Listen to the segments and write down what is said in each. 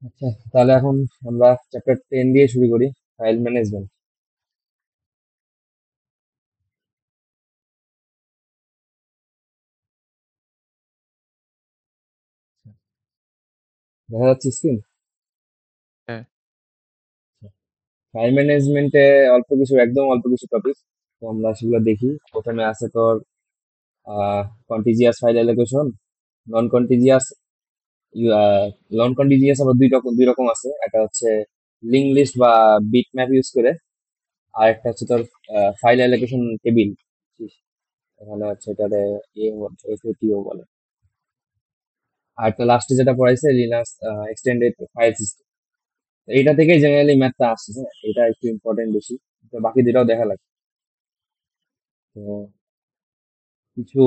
আচ্ছা, তাহলে এখন আমরা চ্যাপ্টার 10 দিয়ে শুরু করি, ফাইল ম্যানেজমেন্ট। দেখা যাচ্ছে স্ক্রিন। হ্যাঁ। ফাইল ম্যানেজমেন্টে অল্প কিছু, একদম অল্প কিছু টপিক, তো আমরা সেগুলো দেখি। প্রথমে আছে তোর কন্টিজিয়াস ফাইল অ্যালোকেশন, নন কন্টিজিয়াস। নন কন্টিজিয়াস আবার দুই রকম আছে। একটা হচ্ছে লিঙ্ক লিস্ট বা বিট ম্যাপ ইউজ করে, আর একটা হচ্ছে তোর ফাইল অ্যালোকেশন টেবিল। এখানে হচ্ছে এটাতে এফএটিও বলে। আর একটা লাস্টে যেটা পড়াইছে লিনাক্স এক্সটেন্ডেড ফাইল সিস্টেম। এইটা থেকে জেনারেলি ম্যাথটা আসছে, হ্যাঁ, এটা একটু ইম্পর্টেন্ট বেশি। তো বাকি দুটাও দেখা লাগে। তো কিছু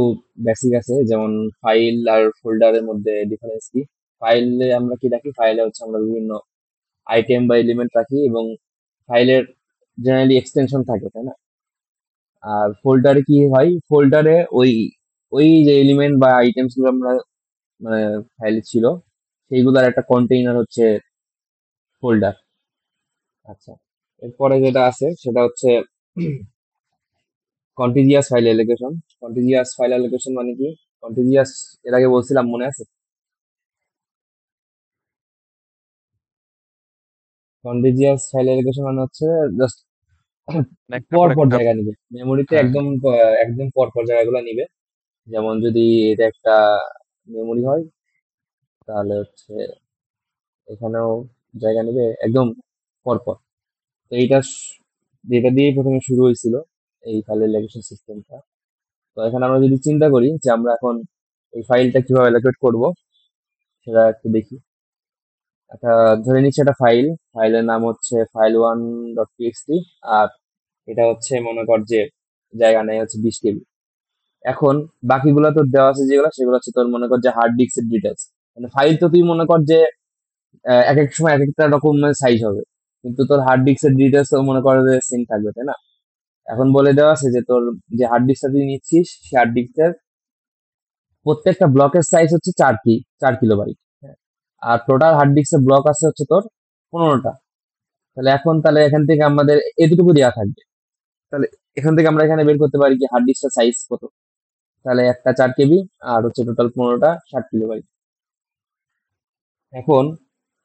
বেসিক আছে, যেমন ফাইল আর ফোল্ডারের মধ্যে ডিফারেন্স কি। ফাইলে আমরা কি রাখি? ফাইলে হচ্ছে আমরা বিভিন্ন আইটেম বা এলিমেন্ট রাখি, এবং ফাইলের জেনারেলি এক্সটেনশন থাকে, তাই না? আর ফোল্ডারে কি হয়? ফোল্ডারে ওই ওই যে এলিমেন্ট বা আইটেমস গুলো আমরা মানে ফাইলে ছিল, সেইগুলোর একটা কন্টেইনার হচ্ছে ফোল্ডার। আচ্ছা, এরপরে যেটা আছে সেটা হচ্ছে contagious file allocation. Contagious file allocation মানে কি? কন্টিজিয়াস, এর আগে বলছিলাম, মনে আছে? কন্টিজিয়াস ফাইল অ্যালোকেশন মানে হচ্ছে জাস্ট মানে একটা পর পর পর একটা। জায়গা নিবে মেমোরিতে, হ্যাঁ, হ্যাঁ। একদম পর পর জায়গাগুলো নিবে। যেমন যদি এটা একটা মেমোরি হয়, তাহলে হচ্ছে এখানেও জায়গা নিবে একদম পর পর। তো যেটা দিয়ে প্রথমে শুরু হয়েছিল এই ফাইল অ্যালোকেশন সিস্টেমটা। তো এখানে আমরা যদি চিন্তা করি যে আমরা এখন এই ফাইলটা কিভাবে অ্যালোকেট করব, সেটা একটু দেখি। একটা ধরে নিচ্ছি একটা ফাইল, ফাইলের নাম হচ্ছে file1.txt, আর এটা হচ্ছে মনে কর যে জায়গা নেই হচ্ছে 20 KB। এখন বাকিগুলো তো দেওয়া আছে, যেগুলো সেগুলো হচ্ছে তোর মনে কর যে হার্ড ডিস্কের ডিটেলস। মানে ফাইল তো তুই মনে কর যে এক এক সময় এক একটা রকমের সাইজ হবে, কিন্তু তোর হার্ড ডিস্কের ডিটেলস তো মনে কর যে সেম থাকবে, তাই না? এখন বলে দেওয়া আছে যে তোর যে হার্ড ডিস্কটা তুই নিচ্ছিস, সেই হার্ড ডিস্কের প্রত্যেকটা ব্লকের সাইজ হচ্ছে 4 কিলোবাইট। আর টোটাল হার্ড ডিস্কের ব্লক আছে হচ্ছে তোর 15টা। তাহলে এখান থেকে আমাদের এতটুকু দেওয়া থাকবে। তাহলে এখান থেকে আমরা এখানে বের করতে পারি কি হার্ড ডিস্কটার সাইজ কত। তাহলে একটা 4 KB, আর হচ্ছে টোটাল 15টা 60 কিলোবাইট। এখন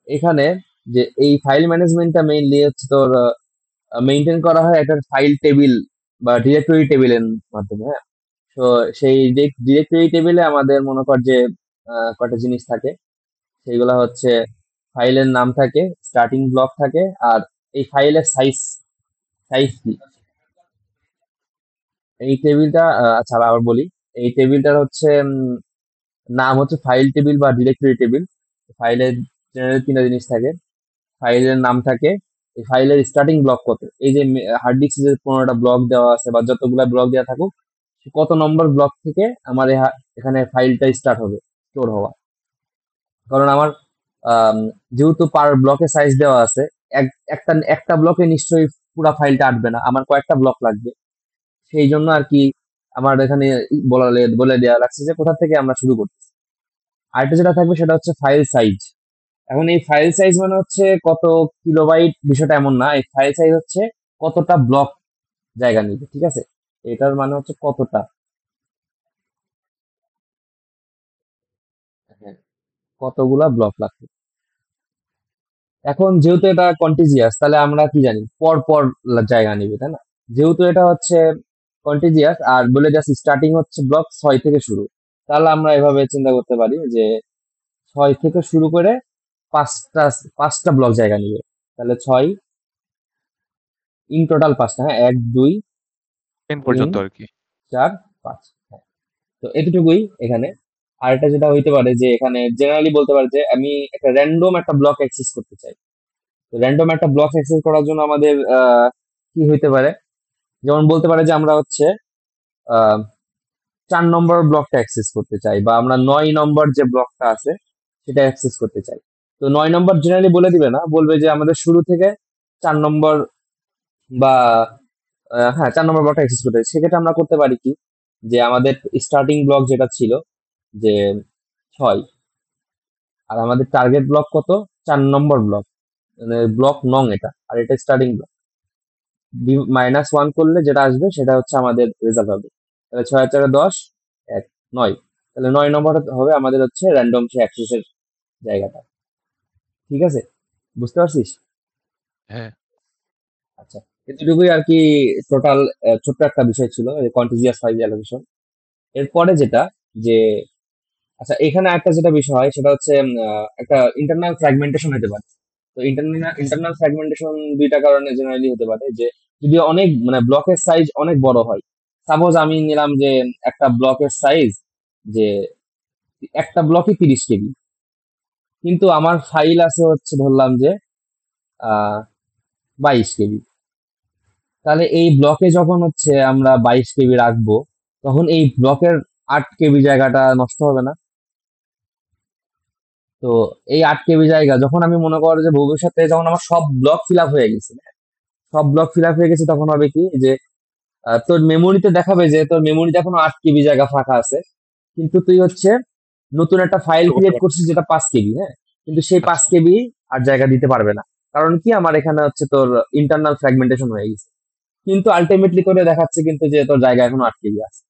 এখানে যে এই ফাইল ম্যানেজমেন্টটা মেইনলি হচ্ছে তোর মেনটেন করা হয় একটা ফাইল টেবিল বা ডিরেক্টরি টেবিলের মাধ্যমে, হ্যাঁ। তো সেই ডিরেক্টরি টেবিলে আমাদের মনে কর যে কয়টা জিনিস থাকে। সেইগুলা হচ্ছে ফাইলের নাম থাকে, স্টার্টিং ব্লক থাকে, আর এই ফাইলের সাইজ সাইজ কি। এই টেবিলটা আচ্ছা আবার বলি। এই টেবিলটার হচ্ছে নাম হচ্ছে ফাইল টেবিল বা ডিরেক্টরি টেবিল। ফাইলের জেনারেল তিনটা জিনিস থাকে। ফাইলের নাম থাকে, এই ফাইলের স্টার্টিং ব্লক কত। এই যে হার্ড ডিস্কে যে 15টা ব্লক দেওয়া আছে বা যতগুলা ব্লক দেওয়া থাকুক, কত নম্বর ব্লক থেকে আমার এখানে ফাইলটা স্টার্ট হবে স্টোর হওয়া। কারণ আমার আম, যেহেতু পার ব্লকে সাইজ দেওয়া আছে, একটা একটা ব্লকে নিশ্চয়ই পুরো ফাইলটা আটবে না, আমার কয়েকটা ব্লক লাগবে। সেই জন্য আর কি আমার এখানে বলে দেওয়া লাগছে যে কোথা থেকে আমরা শুরু করতেছি। আরেকটা যেটা থাকবে সেটা হচ্ছে ফাইল সাইজ। এখন এই ফাইল সাইজ মানে হচ্ছে কত কিলোবাইট, বিষয়টা এমন না। এই ফাইল সাইজ হচ্ছে কতটা ব্লক জায়গা নিবে, ঠিক আছে? এটার মানে হচ্ছে কতটা, হ্যাঁ, কতগুলা ব্লক লাগবে। এখন যেহেতু এটা কন্টিজিয়াস, তাহলে আমরা কি জানি পর পর জায়গা নিবে, তাই না? যেহেতু এটা হচ্ছে কন্টিজিয়াস আর বলে যাচ্ছে স্টার্টিং হচ্ছে ব্লক 6 থেকে শুরু, তাহলে আমরা এভাবে চিন্তা করতে পারি যে 6 থেকে শুরু করে পাঁচটা পাঁচটা ব্লক জায়গা নিবে। তাহলে 6 ইন টোটাল পাঁচটা, হ্যাঁ, 1 2 10 তিন পর্যন্ত আর কি। 4 5, হ্যাঁ। তো এতটুকুই এখানে। আর এটা যেটা হইতে পারে যে এখানে জেনারেলি বলতে পারে যে আমি একটা র্যান্ডম একটা ব্লক অ্যাক্সেস করতে চাই। তো র্যান্ডম একটা ব্লক অ্যাক্সেস করার জন্য আমাদের কি হইতে পারে? যেমন বলতে পারে যে আমরা হচ্ছে আহ 4 নম্বর ব্লকটা অ্যাক্সেস করতে চাই, বা আমরা 9 নম্বর যে ব্লকটা আছে সেটা অ্যাক্সেস করতে চাই। তো 9 নম্বর জেনারেলি বলে দিবে না, বলবে যে আমাদের শুরু থেকে 4 নম্বর বা হ্যাঁ 4 নম্বর ব্লকটা অ্যাক্সেস করতে চাই। সেক্ষেত্রে আমরা করতে পারি কি, যে আমাদের স্টার্টিং ব্লক যেটা ছিল যে 6, আর আমাদের টার্গেট ব্লক কত? 4 নম্বর ব্লক, মানে ব্লক নং এটা, আর এটা স্টার্টিং ব্লক। -1 করলে যেটা আসবে সেটা হচ্ছে আমাদের রেজাল্ট হবে। তাহলে 6 আর 4 10, 9। তাহলে 9 নম্বর হবে আমাদের হচ্ছে র্যান্ডম সে অ্যাক্সেসের জায়গাটা। ঠিক আছে, বুঝতে পারছিস? হ্যাঁ, আচ্ছা, এতটুকুই আর কি। টোটাল ছোট্ট একটা বিষয় ছিল কন্টিজিয়াস ফাইল অ্যালোকেশন। এরপরে যেটা, যে আচ্ছা এখানে একটা যেটা বিষয় হয় সেটা হচ্ছে একটা ইন্টারনাল ফ্র্যাগমেন্টেশন হতে পারে। তো ইন্টারনাল ফ্র্যাগমেন্টেশন দুইটা কারণে জেনারেলি হতে পারে, যে যদি অনেক মানে ব্লকের সাইজ অনেক বড় হয়। সাপোজ আমি নিলাম যে একটা ব্লকের সাইজ, যে একটা ব্লকই 30 কেবি, কিন্তু আমার ফাইল আছে হচ্ছে ধরলাম যে 22 কেবি। তাহলে এই ব্লকে যখন হচ্ছে আমরা 22 কেবি রাখবো, তখন এই ব্লকের 8 কেবি জায়গাটা নষ্ট হবে না? তো এই 8 কেবি জায়গা যখন আমি মনে করো যে ভবিষ্যতে যখন আমার সব ব্লক ফিল আপ হয়ে গেছে, সব ব্লক ফিল আপ হয়ে গেছে, তখন হবে কি যে তোর মেমোরিতে দেখাবে যে তোর মেমোরিতে এখনো 8 কেবি জায়গা ফাঁকা আছে, কিন্তু তুই হচ্ছে নতুন একটা ফাইল তো করতে ক্রিয়েট পারবো। করছিস যেটা 5 কেবি, হ্যাঁ, কিন্তু সেই পাঁচ আচ্ছা, কেবি আর জায়গা দিতে পারবে না। কারণ কি, আমার এখানে হচ্ছে তোর ইন্টারনাল ফ্র্যাগমেন্টেশন হয়ে গেছে, কিন্তু আলটিমেটলি তোরে দেখাচ্ছে কিন্তু যে তোর জায়গা এখনো 8 কেবি আছে।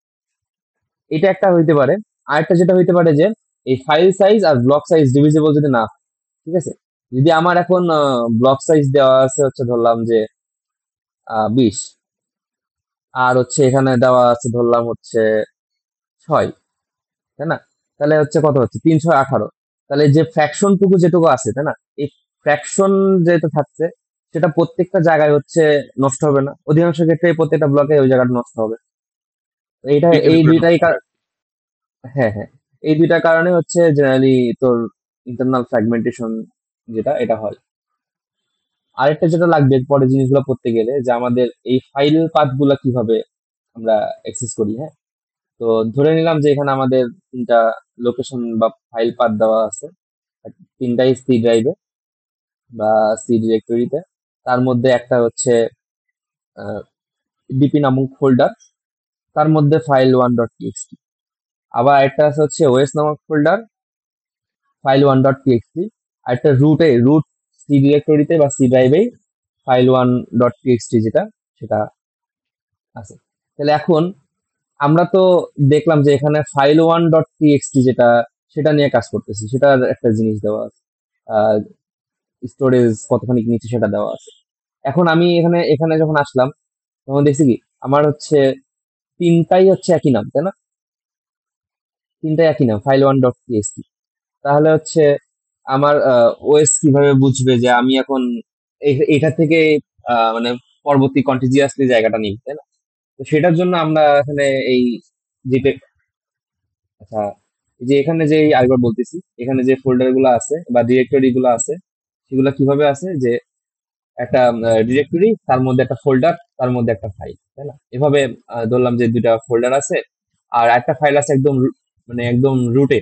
এটা একটা হইতে পারে। আরেকটা যেটা হইতে পারে যে এই ফাইল সাইজ আর ব্লক সাইজ ডিভিজিবল যদি না হয়, ঠিক আছে, যদি আমার এখন ব্লক সাইজ দেওয়া আছে হচ্ছে ধরলাম যে 20, আর হচ্ছে এখানে দেওয়া আছে ধরলাম হচ্ছে 6, তাই না? তাহলে হচ্ছে কত হচ্ছে, 3 6 18। তাহলে যে ফ্র্যাকশন টুকু যেটুকু আছে, তাই না, এই ফ্র্যাকশন যেটা থাকছে সেটা প্রত্যেকটা জায়গায় হচ্ছে নষ্ট হবে না, অধিকাংশ ক্ষেত্রে প্রত্যেকটা ব্লকে ওই জায়গাটা নষ্ট হবে। তো এইটা 2 জিবি এই করে দুইটাই নষ্ট হবে। হ্যাঁ হ্যাঁ, এই দুইটা কারণে হচ্ছে জেনারেলি তোর ইন্টারনাল ফ্র্যাগমেন্টেশন যেটা এটা হয়। আরেকটা যেটা লাগবে পরে জিনিসগুলো করতে গেলে, যে আমাদের এই ফাইল পাথ গুলা কিভাবে আমরা অ্যাক্সেস করি, হ্যাঁ। তো ধরে নিলাম যে এখানে আমাদের 3টা লোকেশন বা ফাইল পাথ দেওয়া আছে, আর 3টাই সি ড্রাইভে বা সি ডিরেক্টরিতে। তার মধ্যে একটা হচ্ছে ডিপি নামক ফোল্ডার, তার মধ্যে file1.txt। আবার একটা আছে হচ্ছে ওএস নামক ফোল্ডার, file1.txt। আর একটা রুট সি ডিরেক্টরিতে বা সি ড্রাইভে file1.txt যেটা, সেটা আছে। তাহলে এখন আমরা তো দেখলাম যে এখানে file1.txt যেটা, সেটা নিয়ে কাজ করতেছি, সেটার একটা জিনিস দেওয়া আছে, স্টোরেজ কতখানি নিচে সেটা দেওয়া আছে। এখন আমি এখানে এখানে যখন আসলাম, তখন দেখছি কি আমার হচ্ছে তিনটাই হচ্ছে একই নাম, তাই না? তিনটাই একই নাম, file1.txt। তাহলে হচ্ছে আমার ওএস কিভাবে বুঝবে যে আমি এখন এটা থেকে মানে পরবর্তী কন্টিজিয়াসলি জায়গাটা নিই, তাই না? তো সেটার জন্য আমরা এখানে এই যেটা, আচ্ছা, এই যে এখানে যে আরেকবার বলতেছি, এখানে যে ফোল্ডার গুলো আছে বা ডিরেক্টরি গুলো আছে, সেগুলো কিভাবে আছে যে একটা ডিরেক্টরি, তার মধ্যে একটা ফোল্ডার, তার মধ্যে একটা ফাইল, তাই না? এভাবে ধরলাম যে দুইটা ফোল্ডার আছে, আর একটা ফাইল আছে একদম মানে একদম রুটে।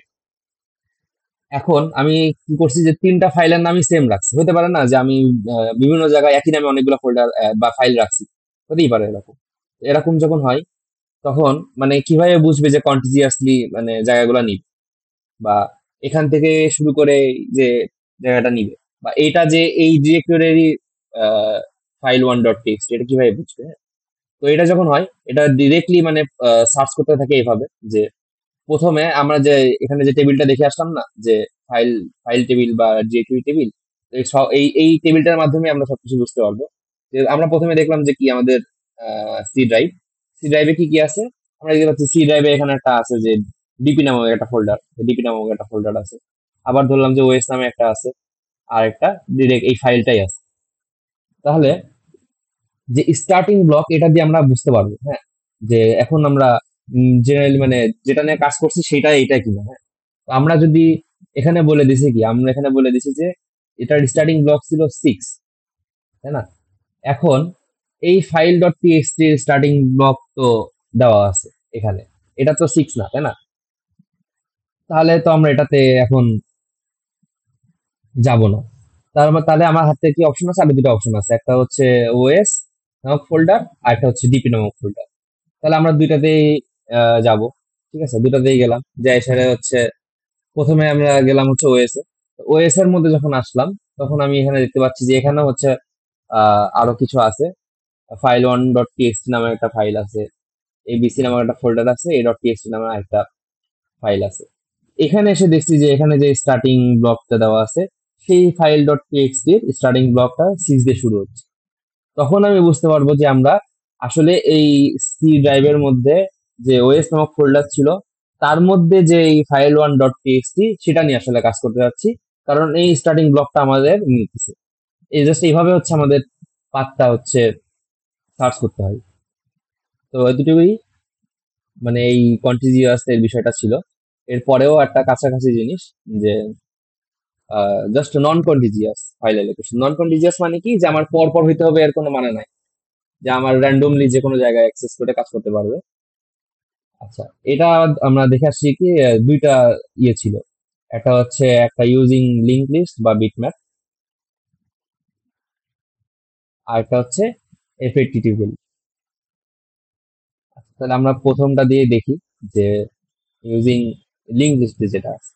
এখন আমি কি করছি যে 3টা ফাইলের নামই সেম রাখছি। হতে পারে না যে আমি বিভিন্ন জায়গায় একই নামে অনেকগুলো ফোল্ডার বা ফাইল রাখছি, হতেই পারে এরকম। এরকম যখন হয়, তখন মানে কিভাবে বুঝবে যে কন্টিজিয়াসলি মানে জায়গাগুলো নিবে, বা এখান থেকে শুরু করে যে জায়গাটা নিবে, বা এটা যে এই ডিরেক্টরিরই file1.txt, এটা কিভাবে বুঝবে, হ্যাঁ? তো এটা যখন হয়, এটা ডিরেক্টলি মানে সার্চ করতে থাকে এইভাবে, যে প্রথমে আমরা যে এখানে যে টেবিলটা দেখে আসলাম না, যে ফাইল ফাইল টেবিল বা ডিরেক্টরি টেবিল, এই এই টেবিলটার মাধ্যমে আমরা সবকিছু বুঝতে পারবো। যে আমরা প্রথমে দেখলাম যে কি আমাদের সি ড্রাইভ, সি ড্রাইভে কি কি আছে। আমরা দেখতে পাচ্ছি সি ড্রাইভে এখানে একটা আছে যে ডিপি নামক একটা ফোল্ডার, ডিপি নামক একটা ফোল্ডার আছে। আবার ধরলাম যে ওএস নামে একটা আছে, আর একটা ডিরেক্ট এই ফাইলটাই আছে। তাহলে যে স্টার্টিং ব্লক, এটা দিয়ে আমরা বুঝতে পারবো, হ্যাঁ, যে এখন আমরা জেনারেলি মানে যেটা নিয়ে কাজ করছি সেটা এইটা কিনা, হ্যাঁ। তো আমরা যদি এখানে বলে দিছি কি, আমরা এখানে বলে দিছি যে এটার স্টার্টিং ব্লক ছিল 6, তাই না? এখন এই ফাইল ডট টিএক্সটি এর স্টার্টিং ব্লক তো দেওয়া আছে এখানে, এটা তো 6 না, তাই না? তাহলে তো আমরা এটাতে এখন যাব না। তাহলে আমার হাতে কি অপশন আছে? আরো দুটো অপশন আছে, একটা হচ্ছে ওএস নামক ফোল্ডার, আর একটা হচ্ছে ডিপি নামক ফোল্ডার। তাহলে আমরা দুইটাতেই যাব। ঠিক আছে, দুটাতেই গেলাম, যাই সেটা হচ্ছে প্রথমে আমরা গেলাম হচ্ছে ওএস এ। ওএস এর মধ্যে যখন আসলাম, তখন আমি এখানে দেখতে পাচ্ছি যে এখানে হচ্ছে আরো কিছু আছে। ফাইল ওয়ান ডট টিএক্সটি নামে একটা ফাইল আছে, এবিসি নামে একটা ফোল্ডার আছে, এ ডট টিএক্সটি নামে একটা ফাইল আছে। এখানে এসে দেখছি যে এখানে যে স্টার্টিং ব্লকটা দেওয়া আছে, সেই ফাইল ডট টিএক্সটি এর স্টার্টিং ব্লকটা সিক্স দিয়ে শুরু হচ্ছে। তখন আমি বুঝতে পারবো যে আমরা আসলে এই সি ড্রাইভের মধ্যে যে ওএস নামক ফোল্ডার ছিল, তার মধ্যে যে এই ফাইল ওয়ান ডট টিএক্সটি সেটা নিয়ে আসলে কাজ করতে যাচ্ছি, কারণ এই স্টার্টিং ব্লকটা আমাদের নিতেছে। এই জাস্ট এইভাবে হচ্ছে আমাদের পাথটা হচ্ছে সার্চ করতে হয়। তো এতটুকুই, মানে এই কন্টিজিয়াস এর বিষয়টা ছিল। এরপরেও একটা কাছাকাছি জিনিস, যে জাস্ট নন কন্টিজিয়াস ফাইল অ্যালোকেশন। নন কন্টিজিয়াস মানে কি, যে আমার পর পর হইতে হবে এর কোনো মানে নাই, যে আমার র্যান্ডমলি যে কোনো জায়গায় অ্যাক্সেস করে কাজ করতে পারবে। আচ্ছা, এটা আমরা দেখে আসছি কি দুইটা ইয়ে ছিল। একটা হচ্ছে একটা ইউজিং লিঙ্ক লিস্ট বা বিটম্যাপ, আর একটা হচ্ছে এফএটি টেবিল। তাহলে আমরা প্রথমটা দিয়ে দেখি, যে ইউজিং লিঙ্ক লিস্টে যেটা আছে,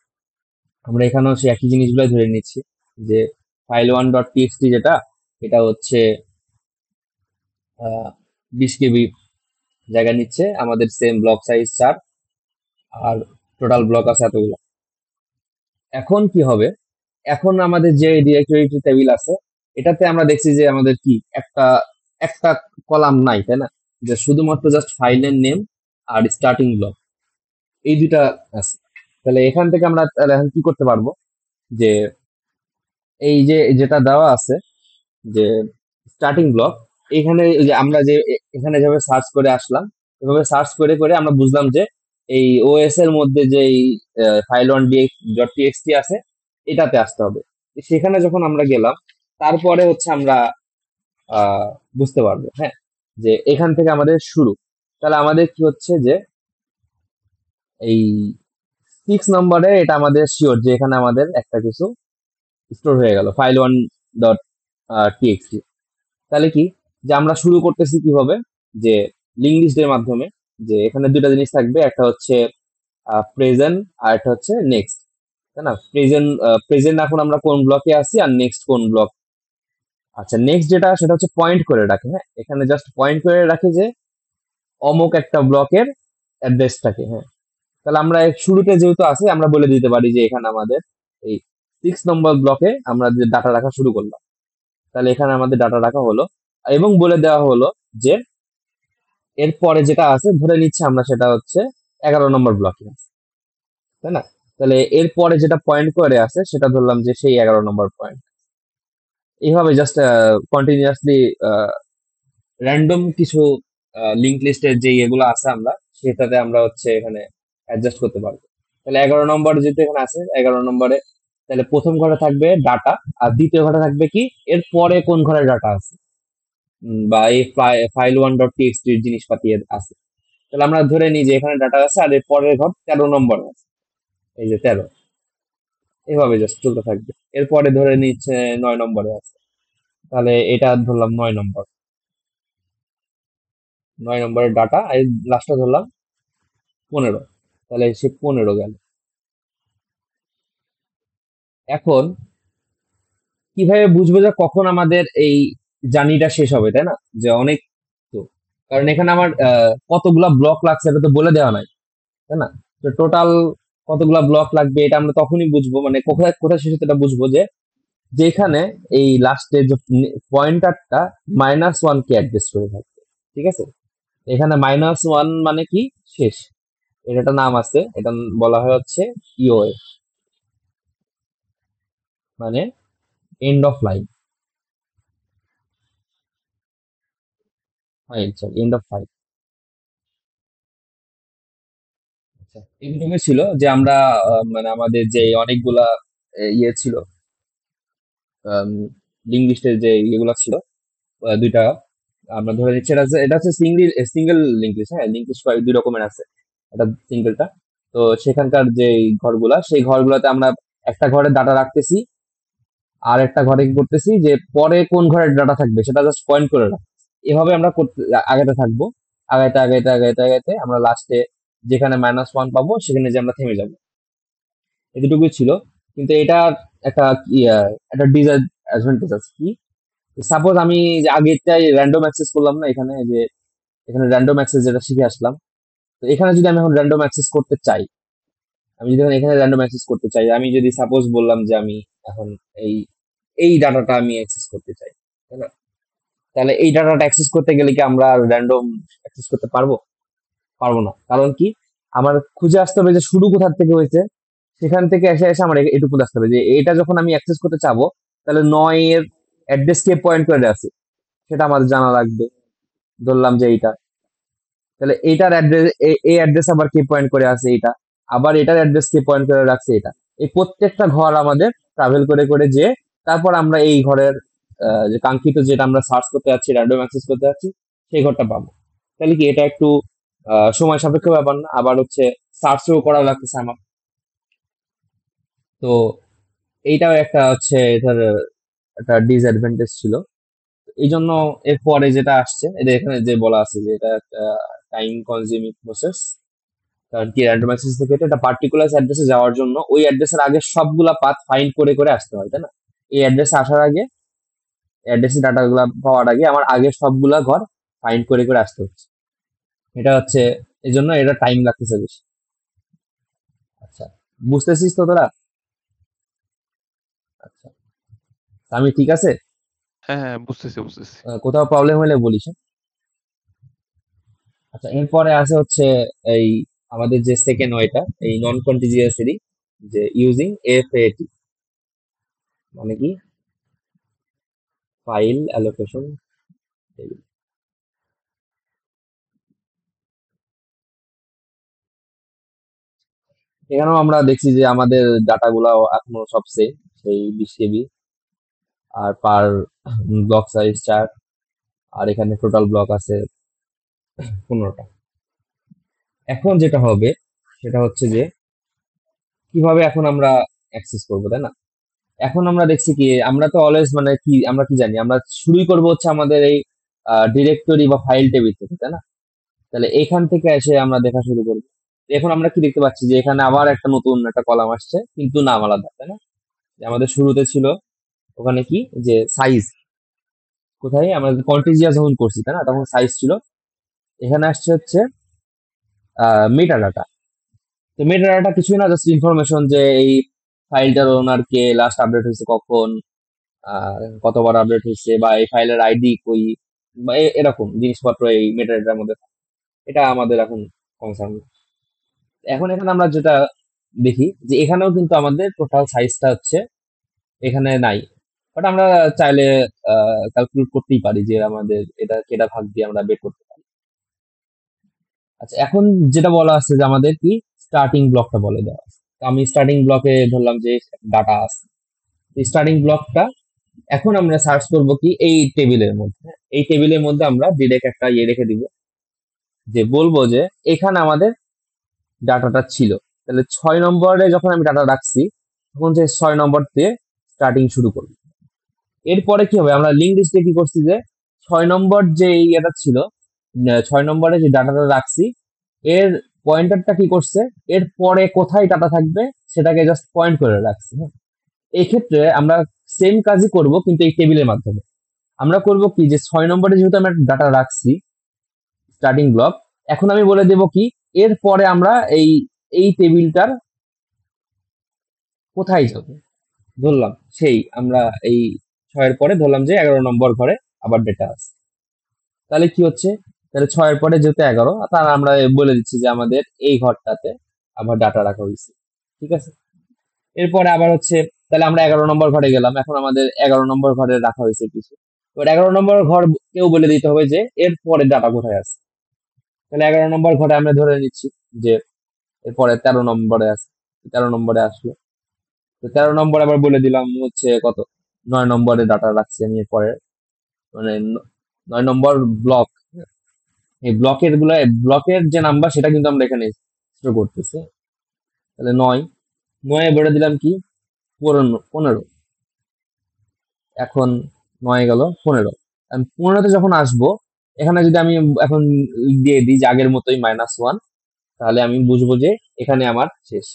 আমরা এখানেও সেই একই জিনিসগুলো ধরে নিচ্ছি, যে ফাইল ওয়ান ডট টিএক্সটি যেটা, এটা হচ্ছে 20 কেবি জায়গা নিচ্ছে, আমাদের সেম ব্লক সাইজ 4, আর টোটাল ব্লক আছে এতগুলো। এখন কি হবে, এখন আমাদের যে ডিরেক্টরি টেবিল আছে, এটাতে আমরা দেখছি যে আমাদের কি একটা একটা কলাম নাই, তাই না? যে শুধুমাত্র জাস্ট ফাইলের নেম আর স্টার্টিং ব্লক, এই দুইটা আছে। তাহলে এখান থেকে আমরা তাহলে এখন কি করতে পারবো, যে এই যে যেটা দেওয়া আছে, যে স্টার্টিং ব্লক, এখানে এই যে আমরা যে এখানে যেভাবে সার্চ করে আসলাম, এভাবে সার্চ করে করে আমরা বুঝলাম যে এই ওএস এর মধ্যে যে ফাইল ওয়ান ডট টিএক্সটি আছে, এটাতে আসতে হবে। সেখানে যখন আমরা গেলাম, তারপরে হচ্ছে আমরা বুঝতে পারবো, হ্যাঁ, যে এখান থেকে আমাদের শুরু। তাহলে আমাদের কি হচ্ছে, যে এই 6 নম্বরে এটা আমাদের শিওর যে এখানে আমাদের একটা কিছু স্টোর হয়ে গেল, ফাইল ওয়ান ডট টিএক্সটি। তাহলে কি, যে আমরা শুরু করতেছি কিভাবে, যে লিঙ্ক লিস্টের মাধ্যমে। যে এখানে দুটা জিনিস থাকবে, একটা হচ্ছে প্রেজেন্ট, আর একটা হচ্ছে নেক্সট, তাই না? প্রেজেন্ট, প্রেজেন্ট এখন আমরা কোন ব্লকে আছি, আর নেক্সট কোন ব্লক। আচ্ছা, নেক্সট যেটা সেটা হচ্ছে পয়েন্ট করে রাখে, হ্যাঁ, এখানে জাস্ট পয়েন্ট করে রাখে যে অমুক একটা ব্লকের অ্যাড্রেসটাকে, হ্যাঁ। তাহলে আমরা এর শুরুতে যেহেতু আছে, আমরা বলে দিতে পারি যে এখানে আমাদের এই 6 নম্বর ব্লকে আমরা যে ডাটা রাখা শুরু করলাম। তাহলে এখানে আমাদের ডাটা রাখা হলো, এবং বলে দেওয়া হলো যে এরপরে যেটা আছে ধরে নিচ্ছে আমরা, সেটা হচ্ছে 11 নম্বর ব্লকে আছে, তাই না? তাহলে এরপরে যেটা পয়েন্ট করে আছে সেটা ধরলাম যে সেই 11 নম্বর পয়েন্ট। এইভাবে জাস্ট কন্টিনিউয়াসলি র্যান্ডম কিছু লিঙ্ক লিস্টের যে এগুলো আছে, আমরা সেটাতে আমরা হচ্ছে এখানে অ্যাডজাস্ট করতে পারবো। তাহলে 11 নম্বর যেহেতু এখানে আছে, 11 নম্বরে তাহলে প্রথম ঘরে থাকবে ডাটা, আর দ্বিতীয় ঘরে থাকবে কি, এর পরে কোন ঘরে ডাটা আছে, বা এই ফাইল ওয়ান ডট টিএক্সটি জিনিসপাতি আছে। তাহলে আমরা ধরে নিই যে এখানে ডাটা আছে, আর এর পরের ঘর 13 নম্বর আছে, এই যে 13। এভাবে জাস্ট চলতে থাকবে। এরপরে ধরে নিচ্ছে 9 নম্বরে আছে, তাহলে এটা ধরলাম 9 নম্বর, 9 নম্বরের ডাটা, এই লাস্টটা ধরলাম 15, তাহলে সে 15 গেল। এখন কিভাবে বুঝবো যে কখন আমাদের এই জার্নিটা শেষ হবে, তাই না? যে অনেক, তো কারণ এখানে আমার কতগুলা ব্লক লাগছে এটা তো বলে দেওয়া নাই, তাই না? তো টোটাল কতগুলা ব্লক লাগবে এটা আমরা তখনই বুঝবো, মানে কোথায় কোথায় শেষ হচ্ছে এটা বুঝবো, যে যেখানে এই লাস্টে যে পয়েন্টারটা -1 কে অ্যাড্রেস করে থাকবে, ঠিক আছে? এখানে -1 মানে কি, শেষ। এর একটা নাম আছে, এটা বলা হয় হচ্ছে ইওএ, মানে end of line file, sorry, end of file. আচ্ছা, এইটুকু ছিল যে আমরা মানে আমাদের যে অনেকগুলা ইয়ে ছিল, লিঙ্ক লিস্টের যে ইয়েগুলো ছিল, দুইটা আমরা ধরে নিচ্ছি, এটা হচ্ছে সিঙ্গেল সিঙ্গেল লিঙ্ক লিস্ট, হ্যাঁ। লিঙ্ক লিস্ট দুই রকমের আছে, এটা সিঙ্গেলটা। তো সেখানকার যে ঘরগুলা, সেই ঘরগুলাতে আমরা একটা ঘরে ডাটা রাখতেছি, আর একটা ঘরে কি করতেছি, যে পরে কোন ঘরে ডাটা থাকবে সেটা জাস্ট পয়েন্ট করে রাখছি। এভাবে আমরা করতে আগাতে থাকবো, আগাইতে আগাইতে আগাইতে আগাইতে আমরা লাস্টে যেখানে -1 পাবো সেখানে যে আমরা থেমে যাবো। এতটুকুই ছিল। কিন্তু এটা একটা ডিসঅ্যাডভান্টেজ আছে কি, সাপোজ আমি যে আগেরটাই র্যান্ডম অ্যাক্সেস করলাম না, এখানে যে এখানে র্যান্ডম অ্যাক্সেস যেটা শিখে আসলাম, তো এখানে যদি আমি এখন র্যান্ডম অ্যাক্সেস করতে চাই, আমি যদি এখন এখানে র্যান্ডম অ্যাক্সেস করতে চাই, আমি যদি সাপোজ বললাম যে আমি এখন এই এই ডাটাটা আমি অ্যাক্সেস করতে চাই, তাই না? তাহলে এই ডাটাটা অ্যাক্সেস করতে গেলে কি আমরা র্যান্ডম অ্যাক্সেস করতে পারবো? পারবো না। কারণ কি, আমার খুঁজে আসতে হবে যে শুরু কোথা থেকে হয়েছে, সেখান থেকে এসে এসে আমার এটুকু আসতে হবে যে এটা যখন আমি অ্যাক্সেস করতে চাবো, তাহলে 9 এর অ্যাড্রেস কে পয়েন্ট করে আছে সেটা আমাদের জানা লাগবে। ধরলাম যে এইটা, তাহলে এইটার অ্যাড্রেস, এই অ্যাড্রেস আবার কে পয়েন্ট করে আছে এইটা, আবার এটার অ্যাড্রেস কে পয়েন্ট করে রাখছে এটা। এই প্রত্যেকটা ঘর আমাদের ট্রাভেল করে করে যে তারপর আমরা এই ঘরের যে কাঙ্ক্ষিত যেটা আমরা সার্চ করতে যাচ্ছি, র্যান্ডম অ্যাক্সেস করতে যাচ্ছি, সেই ঘরটা পাবো। তাহলে কি এটা একটু সময় সাপেক্ষ ব্যাপার না? আবার হচ্ছে সার্চও করা লাগতেছে আমার। তো এইটাও একটা হচ্ছে এটার একটা ডিসঅ্যাডভান্টেজ ছিল। এই জন্য এর পরে যেটা আসছে, এটা এখানে যে বলা আছে যে এটা একটা টাইম কনজিউমিং প্রসেস। কারণ কি, র্যান্ডম অ্যাক্সেস থেকে তো একটা পার্টিকুলার অ্যাড্রেসে যাওয়ার জন্য ওই অ্যাড্রেসের আগে সবগুলা পাথ ফাইন্ড করে করে আসতে হয়, তাই না? এই অ্যাড্রেসে আসার আগে, অ্যাড্রেসের ডাটাগুলা পাওয়ার আগে আমার আগে সবগুলা ঘর ফাইন্ড করে করে আসতে হচ্ছে। এটা হচ্ছে, এই জন্য এটা টাইম লাগতেছে বেশি। আচ্ছা, বুঝতেছিস তো তোরা? আচ্ছা, আমি ঠিক আছে? হ্যাঁ, হ্যাঁ, বুঝতেছি, বুঝতেছি। কোথাও প্রবলেম হলে বলিস, হ্যাঁ? আচ্ছা, এরপরে আছে হচ্ছে এই আমাদের যে সেকেন্ড ওয়েটা, এই নন কন্টিজিয়াসিটি, যে ইউজিং এফএটি, মানে কি, ফাইল অ্যালোকেশন টেবিল। এখানেও আমরা দেখছি যে আমাদের ডাটাগুলা এখনো সব সেম, সেই 20 কেবি, আর পার ব্লক সাইজ 4, আর এখানে টোটাল ব্লক আছে 15টা। এখন যেটা হবে সেটা হচ্ছে যে কিভাবে এখন আমরা অ্যাক্সেস করবো, তাই না? এখন আমরা দেখছি কি, আমরা তো অলওয়েজ মানে কি, আমরা কি জানি, আমরা শুরুই করবো হচ্ছে আমাদের এই ডিরেক্টরি বা ফাইল টেবিল থেকে, তাই না? তাহলে এখান থেকে এসে আমরা দেখা শুরু করবো। এখন আমরা কি দেখতে পাচ্ছি যে এখানে আবার একটা নতুন একটা কলাম আসছে, কিন্তু নাম আলাদা, তাই না? যে আমাদের শুরুতে ছিল ওখানে কি, যে সাইজ, কোথায় আমরা কন্টিজিয়াস যখন করছি, তাই না, তখন সাইজ ছিল। এখানে আসছে হচ্ছে মেটা ডাটা। তো মেটা ডাটা কিছুই না, জাস্ট ইনফরমেশন যে এই ফাইলটার ওনার কে, লাস্ট আপডেট হয়েছে কখন, কতবার আপডেট হয়েছে, বা এই ফাইলের আইডি কই, বা এরকম জিনিসপত্র এই মেটা ডাটার মধ্যে থাকে। এটা আমাদের এখন কনসার্ন। এখন এখানে আমরা যেটা দেখি যে এখানেও কিন্তু আমাদের টোটাল সাইজটা হচ্ছে এখানে নাই, বাট আমরা চাইলে ক্যালকুলেট করতেই পারি যে আমাদের এটা কেটা ভাগ দিয়ে আমরা বের করতে পারি। আচ্ছা, এখন যেটা বলা আছে যে আমাদের কি স্টার্টিং ব্লকটা বলে দেওয়া আছে। তো আমি স্টার্টিং ব্লকে ধরলাম যে ডাটা আছে, স্টার্টিং ব্লকটা এখন আমরা সার্চ করব কি এই টেবিলের মধ্যে, হ্যাঁ? এই টেবিলের মধ্যে আমরা ডিরেক্ট একটা ইয়ে রেখে দিব, যে বলবো যে এখানে আমাদের ডাটাটা ছিল। তাহলে 6 নম্বরে যখন আমি ডাটা রাখছি, তখন যে 6 নম্বর দিয়ে স্টার্টিং শুরু করবো। এরপরে কি হবে, আমরা লিঙ্ক লিস্টে কি করছি যে 6 নম্বর যে ইয়েটা ছিল, 6 নম্বরে যে ডাটাটা রাখছি, এর পয়েন্টারটা কি করছে, এর পরে কোথায় ডাটা থাকবে সেটাকে জাস্ট পয়েন্ট করে রাখছি, হ্যাঁ? এই ক্ষেত্রে আমরা সেম কাজই করব, কিন্তু এই টেবিলের মাধ্যমে। আমরা করব কি, যে 6 নম্বরে যেহেতু আমরা ডাটা রাখছি স্টার্টিং ব্লক, এখন আমি বলে দেব কি, এর পরে আমরা এই এই টেবিলটার কোথায় যাব। ধরলাম সেই আমরা এই 6-এর পরে ধরলাম যে 11 নম্বর ঘরে আবার ডেটা আছে। তাহলে কি হচ্ছে, তাহলে 6-এর পরে যেহেতু 11, তাহলে আমরা বলে দিচ্ছি যে আমাদের এই ঘরটাতে আবার ডাটা রাখা হয়েছে। ঠিক আছে? এরপরে আবার হচ্ছে, তাহলে আমরা 11 নম্বর ঘরে গেলাম, এখন আমাদের 11 নম্বর ঘরে রাখা হয়েছে কিছু। এবার 11 নম্বর ঘর কেউ বলে দিতে হবে যে এর পরে ডাটা কোথায় আছে। তাহলে 11 নম্বর ঘরে আমরা ধরে নিচ্ছি যে এরপরে 13 নম্বরে আছে, 13 নম্বরে আসলো। তো 13 নম্বর আবার বলে দিলাম হচ্ছে কত, 9 নম্বরে ডাটা রাখছি আমি এরপরে, মানে 9 নম্বর ব্লক। এই ব্লকের যে নাম্বার সেটা কিন্তু আমরা এখানে স্টোর করতেছি। তাহলে 9 বলে দিলাম কি, 15। এখন 9 গেল 15, আমি 15তে যখন আসবো, এখানে যদি আমি এখন দিয়ে দিই যে আগের মতোই -1, তাহলে আমি বুঝবো যে এখানে আমার শেষ।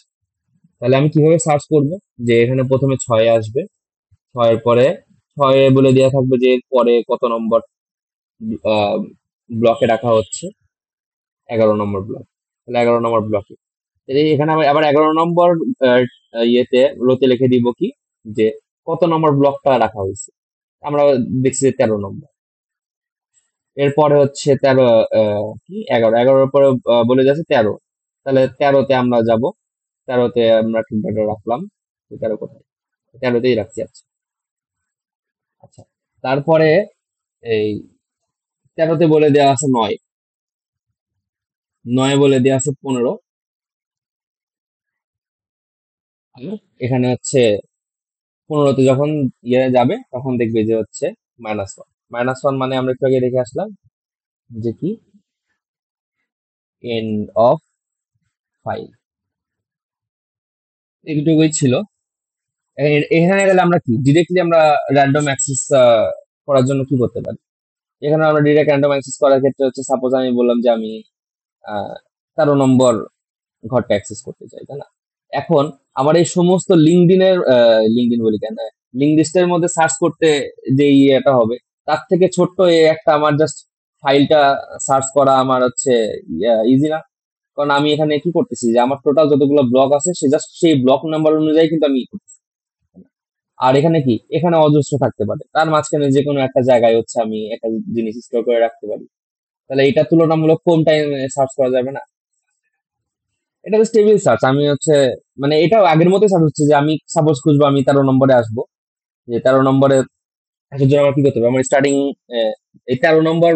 তাহলে আমি কিভাবে সার্চ করব? যে এখানে প্রথমে 6 আসবে, 6 এর পরে 6 এ বলে দেওয়া থাকবে যে পরে কত নম্বর ব্লকে রাখা হচ্ছে, 11 নম্বর ব্লক। তাহলে 11 নম্বর ব্লকে এখানে আমি আবার 11 নম্বর আহ, ইয়েতে রোতে লিখে দিব কি, যে কত নম্বর ব্লকটা রাখা হয়েছে। আমরা দেখছি যে 13 নম্বর। এরপরে হচ্ছে 13, কি 11, 11-এর পরে বলে যাচ্ছে 13। তাহলে 13-তে আমরা যাব, 13-তে আমরা ঠিকঠাক রাখলাম। তো 13 কোথায়? 13-তেই রাখছি। আচ্ছা। আচ্ছা, তারপরে এই 13-তে বলে দেওয়া আছে 9, 9 বলে দেওয়া আছে 15। আর এখানে হচ্ছে 15-তে যখন ইয়ে যাবে তখন দেখবে যে হচ্ছে -1। -1 মানে আমরা একটু আগে দেখে আসলাম যে কি, এন্ড অফ ফাইল। এইটুকুই ছিল। এখানে গেলে আমরা কি ডিরেক্টলি আমরা র্যান্ডম অ্যাক্সেস করার জন্য কি করতে পারি? এখানে আমরা ডিরেক্ট র্যান্ডম অ্যাক্সেস করার ক্ষেত্রে হচ্ছে, সাপোজ আমি বললাম যে আমি 13 নম্বর ঘরটা অ্যাক্সেস করতে চাই, তাই না? এখন আমার এই সমস্ত লিঙ্কডিনের, লিঙ্কডিন বলি কেন, লিঙ্ক লিস্টের মধ্যে সার্চ করতে যে ইয়েটা হবে, তার থেকে ছোট্ট এই একটা আমার জাস্ট ফাইলটা সার্চ করা আমার হচ্ছে ইজি না? কারণ আমি এখানে কি করতেছি, যে আমার টোটাল যতগুলো ব্লক আছে সে জাস্ট সেই ব্লক নাম্বার অনুযায়ী কিন্তু আমি করতেছি। আর এখানে কি, এখানে অজস্র থাকতে পারে, তার মাঝখানে যে কোনো একটা জায়গায় হচ্ছে আমি একটা জিনিস স্টোর করে রাখতে পারি। তাহলে এটা তুলনামূলক কম টাইমে সার্চ করা যাবে না? এটা তো টেবিল সার্চ। আমি হচ্ছে মানে এটাও আগের মতোই সার্চ হচ্ছে, যে আমি সাপোজ খুঁজবো আমি 13 নম্বরে আসবো, যে 13 নম্বরে আসার জন্য আমার কি করতে হবে, আমার স্টার্টিং এই 13 নম্বর,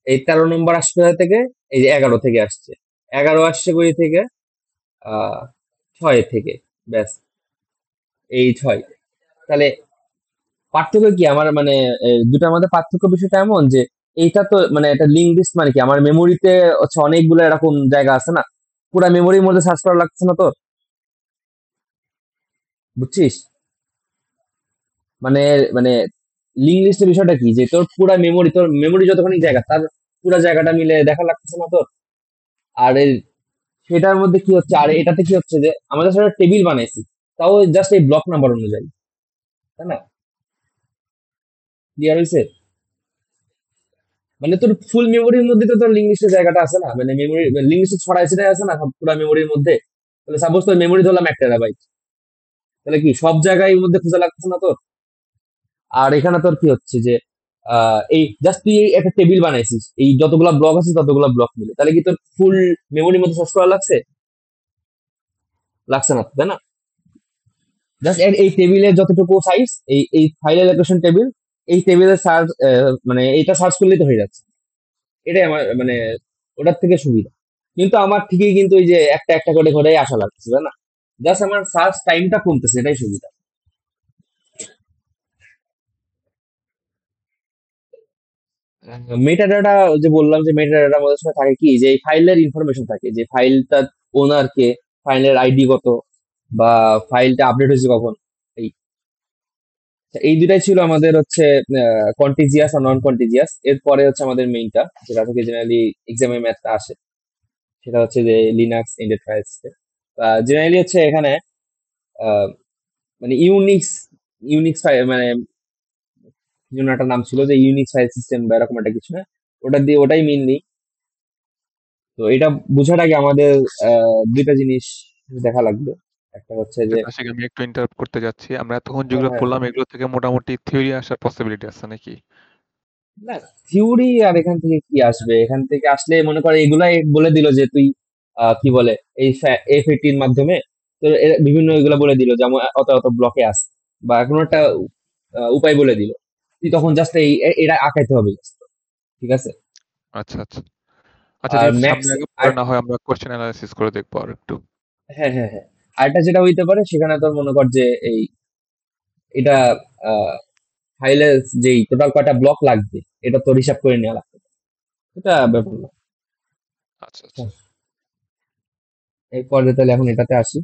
এই 13 নম্বর আসছে কোথা থেকে? এই যে 11 থেকে আসছে, 11 আসছে কই থেকে? 6 থেকে। ব্যাস, এই 6। তাহলে পার্থক্য কি আমার, মানে দুটার মধ্যে পার্থক্য বিষয়টা এমন যে এইটা তো মানে একটা লিঙ্ক লিস্ট, মানে কি আমার মেমোরিতে হচ্ছে অনেকগুলো এরকম জায়গা আছে না, পুরা মেমোরির মধ্যে সার্চ করা লাগছে না তোর, বুঝছিস? মানে মানে লিঙ্ক লিস্টের বিষয়টা কি, যে তোর পুরা মেমোরি, তোর মেমোরি যতখানি জায়গা তার পুরা জায়গাটা মিলে দেখা লাগতেছে না তোর। আর সেটার মধ্যে কি হচ্ছে, আর এটাতে কি হচ্ছে, যে আমাদের সাথে টেবিল বানাইছি, তাও জাস্ট এই ব্লক নাম্বার অনুযায়ী, তাই না? ক্লিয়ার হয়েছে? মানে তোর ফুল মেমোরির মধ্যে তো তোর লিঙ্ক লিস্টের জায়গাটা আছে না, মানে মেমোরি লিঙ্ক লিস্টে ছড়াই ছিটাই আছে না সব পুরো মেমোরির মধ্যে। তাহলে সাপোজ তোর মেমোরি ধরলাম 1 টেরাবাইট, তাহলে কি সব জায়গায় এর মধ্যে খোঁজা লাগতেছে না তোর? আর এখানে তোর কি হচ্ছে, যে এই জাস্ট তুই এই একটা টেবিল বানাইছিস, এই যতগুলা ব্লক আছে ততগুলা ব্লক মিলে, তাহলে কি তোর ফুল মেমোরির মধ্যে সার্চ করা লাগছে? লাগছে না তো, তাই না? জাস্ট এই টেবিলের যতটুকু সাইজ, এই এই ফাইলের লোকেশন টেবিল, এই টেবিলের সার্চ, মানে এইটা সার্চ করলেই তো হয়ে যাচ্ছে। এটাই আমার মানে ওটার থেকে সুবিধা। কিন্তু আমার ঠিকই কিন্তু ওই যে একটা একটা করে করে আসা লাগছে, তাই না? জাস্ট আমার সার্চ টাইমটা কমতেছে, এটাই সুবিধা। মেটা ডাটা, যে বললাম যে মেটা ডাটার মধ্যে সময় থাকে কি, যে এই ফাইলের ইনফরমেশন থাকে, যে ফাইলটার ওনার কে, ফাইলের আইডি কত, বা ফাইলটা আপডেট হয়েছে কখন। এই এই দুটাই ছিল আমাদের হচ্ছে কন্টিজিয়াস আর নন কন্টিজিয়াস। এরপরে হচ্ছে আমাদের মেইনটা, যেটা থেকে জেনারেলি এক্সামে ম্যাথটা আসে, সেটা হচ্ছে যে Linux ended file system. Generally হচ্ছে এখানে আহ, মানে ইউনিক্স, ইউনিক্স ফাইল মানে কি যেন একটা নাম ছিল, যে ইউনিক্স ফাইল সিস্টেম বা এরকম একটা কিছু না, ওটা দিয়ে ওটাই মেইনলি। তো এটা বোঝার আগে আমাদের দুইটা জিনিস দেখা লাগবে। একটা হচ্ছে যে, আশিক, আমি একটু ইন্টারাপ্ট করতে যাচ্ছি। আমরা এতক্ষণ হ্যাঁ যেগুলো হ্যাঁ পড়লাম হ্যাঁ, এগুলো থেকে মোটামুটি থিওরি আসার পসিবিলিটি আছে নাকি? না থিওরি আর এখান থেকে কি আসবে? এখান থেকে আসলে মনে করে এগুলাই বলে দিল যে তুই কি বলে এই F18 মাধ্যমে তোর বিভিন্ন এগুলা বলে দিল, যেমন অত অত ব্লকে আস, বা কোনো একটা উপায় বলে দিল, তুই তখন জাস্ট এটা আঁকাইতে হবে just। ঠিক আছে? আচ্ছা আচ্ছা। আচ্ছা, আর যেহেতু ম্যাক্স, সামনে আগে আর পরে না হয় আমরা কোশ্চেন অ্যানালাইসিস করে দেখবো আর একটু। হ্যাঁ হ্যাঁ হ্যাঁ, আরেকটা যেটা হইতে পারে সেখানে তোর মনে কর যে এই এটা ফাইলের যেই টোটাল কয়টা ব্লক লাগবে এটা তোর হিসাব করে নেওয়া লাগবে। এটা ব্যাপার না। আচ্ছা আচ্ছা। আচ্ছা, এরপরে তাহলে এখন এটাতে আসি।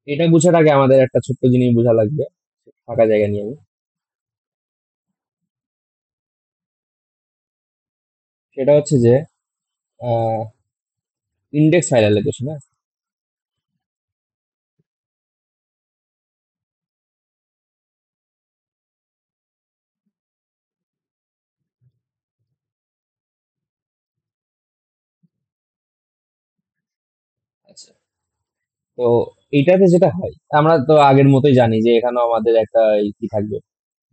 এটা বোঝার আগে আমাদের একটা ছোট্ট জিনিস বোঝা লাগবে, ফাঁকা জায়গা নিয়ে আমি। সেটা হচ্ছে যে ইন্ডেক্স ফাইল অ্যালোকেশন। হ্যাঁ, আচ্ছা। তো এইটাতে যেটা হয়, আমরা তো আগের মতোই জানি যে এখানেও আমাদের একটা কি থাকবে,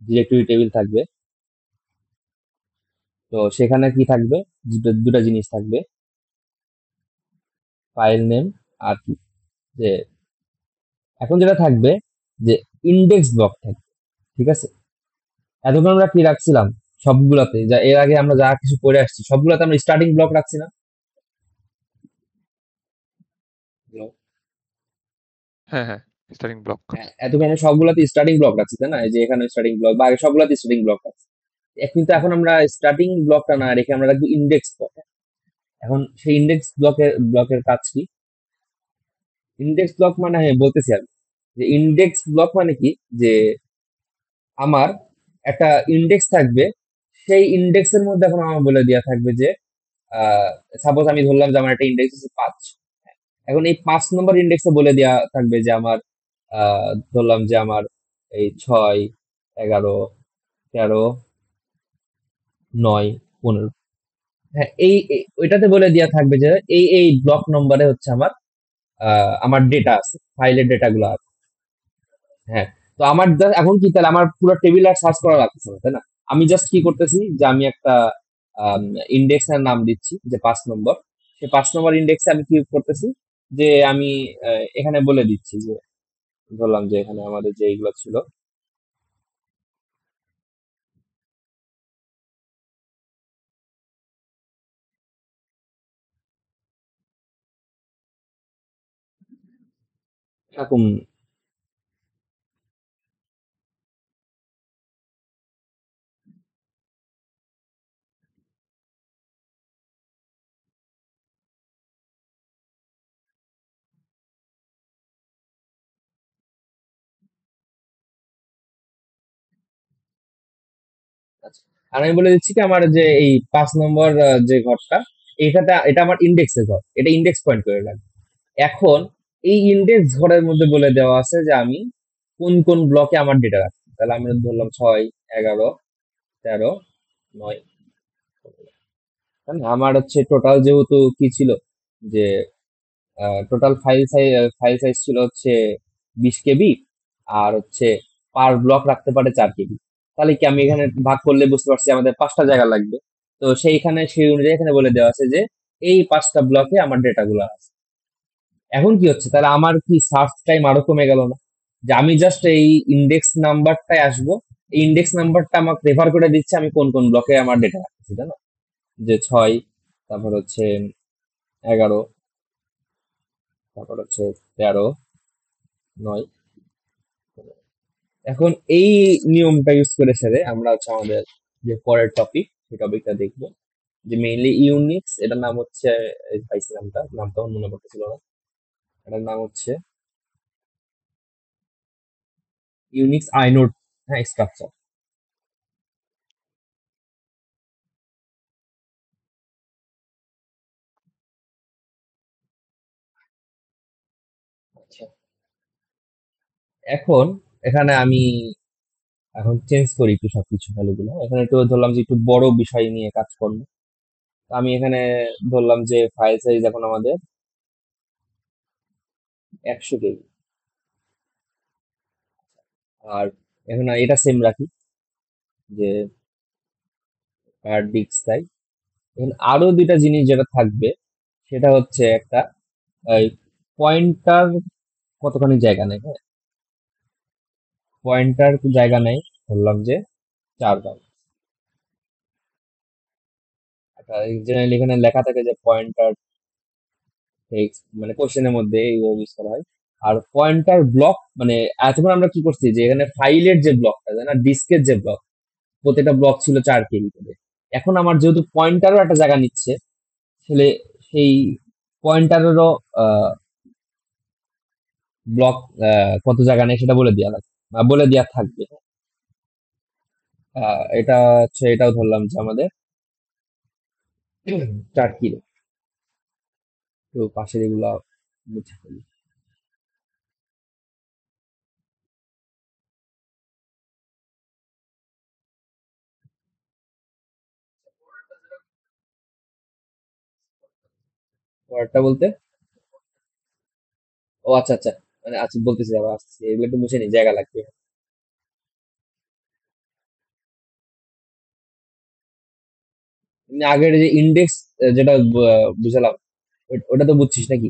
ডিরেক্টরি টেবিল থাকবে। তো সেখানে কি থাকবে, দুটা জিনিস থাকবে, ফাইল নেম আর কি, যে এখন যেটা থাকবে যে ইন্ডেক্স ব্লক থাকবে। ঠিক আছে, এতক্ষণ আমরা কি রাখছিলাম, সবগুলাতে যা এর আগে আমরা যা কিছু করে আসছি সবগুলাতে আমরা স্টার্টিং ব্লক রাখছি না? হ্যাঁ, হ্যাঁ। Starting block. হ্যাঁ, এতক্ষণ আমরা সবগুলাতে স্টার্টিং ব্লক রাখছি, তাই না? এই যে এখানে স্টার্টিং ব্লক বা আগে সবগুলাতে স্টার্টিং ব্লক রাখছি। কিন্তু এখন আমরা স্টার্টিং ব্লকটা না রেখে আমরা রাখবো ইন্ডেক্স ব্লক। এখন সেই ইন্ডেক্স ব্লকের কাজ কি? ইন্ডেক্স ব্লক মানে, হ্যাঁ বলতেছি আমি, যে ইন্ডেক্স ব্লক মানে কি, যে আমার একটা ইন্ডেক্স থাকবে, সেই ইন্ডেক্সের মধ্যে এখন আমার বলে দেওয়া থাকবে যে সাপোজ আমি ধরলাম যে আমার একটা ইন্ডেক্স আছে 5। এখন এই 5 নম্বর ইন্ডেক্সে বলে দেওয়া থাকবে যে আমার ধরলাম যে আমার এই 6, 11, 13, 9, 15। হ্যাঁ, ওইটাতে বলে দেওয়া থাকবে যে এই ব্লক নম্বরে হচ্ছে আমার আমার ডেটা আছে, ফাইলের ডেটা গুলো আছে। হ্যাঁ, তো আমার এখন কি, তাহলে আমার পুরো টেবিল আর সার্চ করা লাগতেছে না, তাই না? আমি জাস্ট কি করতেছি যে আমি একটা ইন্ডেক্স এর নাম দিচ্ছি যে 5 নম্বর। সেই 5 নম্বর ইন্ডেক্সে আমি কি করতেছি, যে আমি এখানে বলে দিচ্ছি যে ধরলাম যে এখানে আমাদের যে এইগুলো ছিল, এরকম। আচ্ছা, আর আমি বলে দিচ্ছি কি আমার যে এই 5 নম্বর যে ঘরটা, এটা আমার ইন্ডেক্সের ঘর, এটা ইন্ডেক্স পয়েন্ট করে রাখবে। এখন এই ইন্ডেক্স ঘরের মধ্যে বলে দেওয়া আছে যে আমি কোন কোন ব্লকে আমার ডেটা রাখছি। তাহলে আমরা ধরলাম 6, 11, 13, 9। তাই না? আমার হচ্ছে টোটাল যেহেতু কি ছিল, যে টোটাল ফাইল সাইজ ছিল হচ্ছে 20 কেবি, আর হচ্ছে পার ব্লক রাখতে পারে 4 কেবি। তাহলে কি আমি এখানে ভাগ করলে বুঝতে পারছি আমাদের 5টা জায়গা লাগবে। তো সেইখানে সেই অনুযায়ী এখানে বলে দেওয়া আছে যে এই 5টা ব্লকে আমার ডেটা গুলো আছে। এখন কি হচ্ছে, তাহলে আমার কি সার্চ টাইম আরো কমে গেল না? যে আমি জাস্ট এই ইন্ডেক্স নাম্বারটায় আসবো, এই ইন্ডেক্স নাম্বারটা আমাকে রেফার করে দিচ্ছে আমি কোন কোন ব্লকে আমার ডেটা রাখছি, তাই না? যে 6, তারপর হচ্ছে 11, তারপর হচ্ছে 13, 9। এখন এই নিয়মটা ইউজ করে সেরে আমরা হচ্ছে আমাদের যে পরের টপিক, সেই টপিকটা দেখবো, যে মেইনলি ইউনিক্স। এটার নাম হচ্ছে, এই পাইছি নামটা আমার মনে পড়তেছিল না। এটার নাম হচ্ছে ইউনিক্স আইনোড, হ্যাঁ, স্ট্রাকচার। আচ্ছা, এখন এখানে আমি এখন চেঞ্জ করি একটু সবকিছু ভ্যালুগুলো। এখানে একটু ধরলাম যে একটু বড় বিষয় নিয়ে কাজ করবো। তো আমি এখানে ধরলাম যে ফাইল সাইজ এখন আমাদের 100 কেবি। আর এখন এটা সেম রাখি, যে হার্ড ডিস্ক তাই। এখন আরো দুইটা জিনিস যেটা থাকবে, সেটা হচ্ছে একটা পয়েন্টার কতখানি জায়গা নেয়। হ্যাঁ, পয়েন্টার জায়গা নেয়, বললাম যে 4 বাইট। জেনারেলি এখানে লেখা থাকে যে পয়েন্টার টেক্সট, মানে কোশ্চেনের মধ্যে এইভাবে ইউজ করা হয়। আর পয়েন্টার ব্লক মানে, এতক্ষণ আমরা কি করছি যে এখানে ফাইলের যে ব্লকটা, তাই না, ডিস্কের যে ব্লক, প্রত্যেকটা ব্লক ছিল 4 কেবি করে। এখন আমার যেহেতু পয়েন্টারও একটা জায়গা নিচ্ছে, তাহলে সেই পয়েন্টারেরও ব্লক কত জায়গা নেই সেটা বলে দেওয়া লাগবে বা বলে দেওয়া থাকবে। এটা হচ্ছে, এটাও ধরলাম যে আমাদের 4 কিলো। তো পাশের এগুলা মুছে ফেলি। পরেরটা বলতে, ও আচ্ছা আচ্ছা, মানে আচ্ছা বলতেছি, আবার আসতেছি, এগুলো একটু মুছে নি, জায়গা লাগবে। এমনি আগের যে ইন্ডেক্স যেটা বুঝালাম, ওটা তো বুঝছিস নাকি?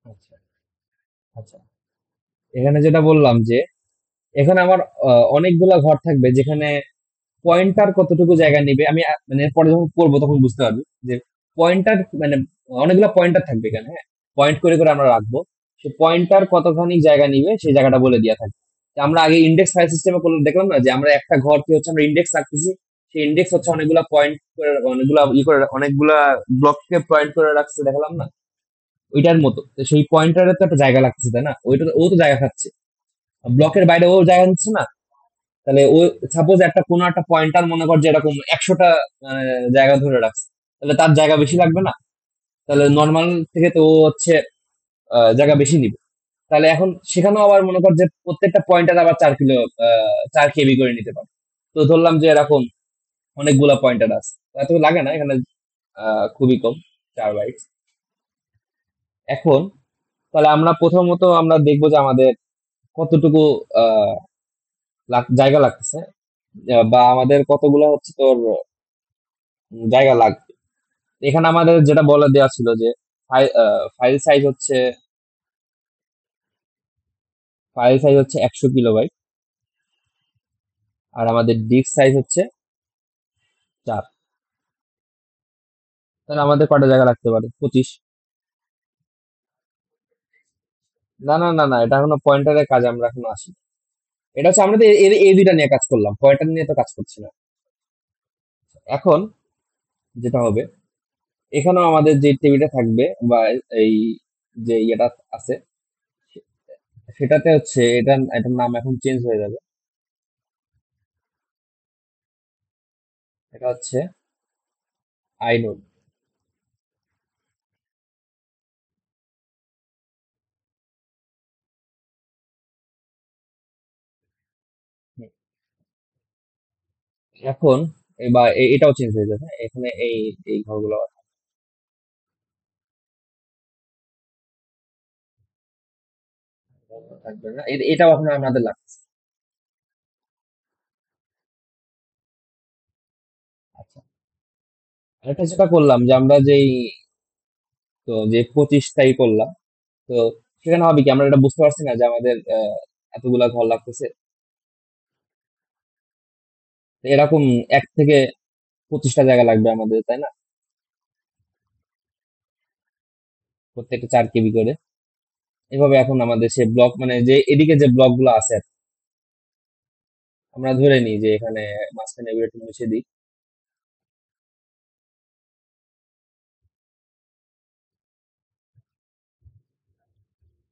আচ্ছা আচ্ছা, এখানে যেটা বললাম যে এখানে আমার অনেকগুলা ঘর থাকবে, যেখানে পয়েন্টার কতটুকু জায়গা নিবে আমি মানে পরে যখন করবো তখন বুঝতে পারবি যে পয়েন্টার মানে অনেকগুলা পয়েন্টার থাকবে এখানে, হ্যাঁ, পয়েন্ট করে করে আমরা রাখবো। সে পয়েন্টার কতখানি জায়গা নিবে সেই জায়গাটা বলে দেওয়া থাকবে। তো আমরা আগে ইন্ডেক্স ফাইল সিস্টেমে করলে দেখলাম না যে আমরা একটা ঘর কি হচ্ছে আমরা ইন্ডেক্স রাখতেছি, সেই ইন্ডেক্স হচ্ছে অনেকগুলা পয়েন্ট করে, অনেকগুলা করে, অনেকগুলা ব্লককে পয়েন্ট করে রাখছে, দেখালাম না? ওইটার মতো তো সেই পয়েন্টারের তো একটা জায়গা লাগতেছে, তাই না? ওইটা ও তো জায়গা খাচ্ছে, ব্লকের বাইরে ও জায়গা নিচ্ছে না। তাহলে ও সাপোজ একটা কোনো একটা পয়েন্টার মনে কর যে এরকম 100টা জায়গা ধরে রাখছে, তাহলে তার জায়গা বেশি লাগবে না? তাহলে নর্মাল থেকে তো ও হচ্ছে জায়গা বেশি নিবে। তাহলে এখন সেখানেও আবার মনে কর যে প্রত্যেকটা পয়েন্টার আবার 4 কিলো, 4 কেবি করে নিতে পারে। তো ধরলাম যে এরকম অনেকগুলা পয়েন্টার আছে, তো এত লাগে না এখানে, খুবই কম, 4 বাইট। এখন তাহলে আমরা প্রথমত আমরা দেখবো যে আমাদের কতটুকু আহ জায়গা লাগতেছে, বা আমাদের কতগুলো হচ্ছে তোর জায়গা লাগবে। এখানে আমাদের যেটা বলে দেওয়া ছিল যে ফাইল সাইজ হচ্ছে, 100 কিলোবাইট, আর আমাদের ডিস্ক সাইজ হচ্ছে 4। তাহলে আমাদের কটা জায়গা লাগতে পারে? 25। না না না না, এটা এখনো পয়েন্টারের কাজ আমরা এখনো আসি। এটা হচ্ছে আমরা তো এই দুইটা নিয়ে কাজ করলাম, পয়েন্টার নিয়ে তো কাজ করছি না। এখন যেটা হবে, এখানেও আমাদের যে টেবিলটা থাকবে বা এই যে ইয়েটা আছে, সেটাতে হচ্ছে এটার নাম এখন চেঞ্জ হয়ে যাবে। এটা হচ্ছে আইনোড। এখন এবার এটাও চেঞ্জ হয়ে যাবে, এখানে এই এই ঘরগুলো থাকবে না, এটাও এখন আমাদের লাগছে। আচ্ছা, এটা যেটা করলাম যে আমরা যেই, তো যে 25টাই করলাম, তো সেখানে হবে কি আমরা এটা বুঝতে পারছি না যে আমাদের এতগুলা ঘর লাগতেছে। তো এরকম 1 থেকে 25টা জায়গা লাগবে আমাদের, তাই না? প্রত্যেকটা 4 কেবি করে। এভাবে এখন আমাদের সে ব্লক মানে যে এদিকে যে ব্লক গুলো আছে, আমরা ধরে নিই যে এখানে মাঝখানে এগুলো একটু মুছে দিই।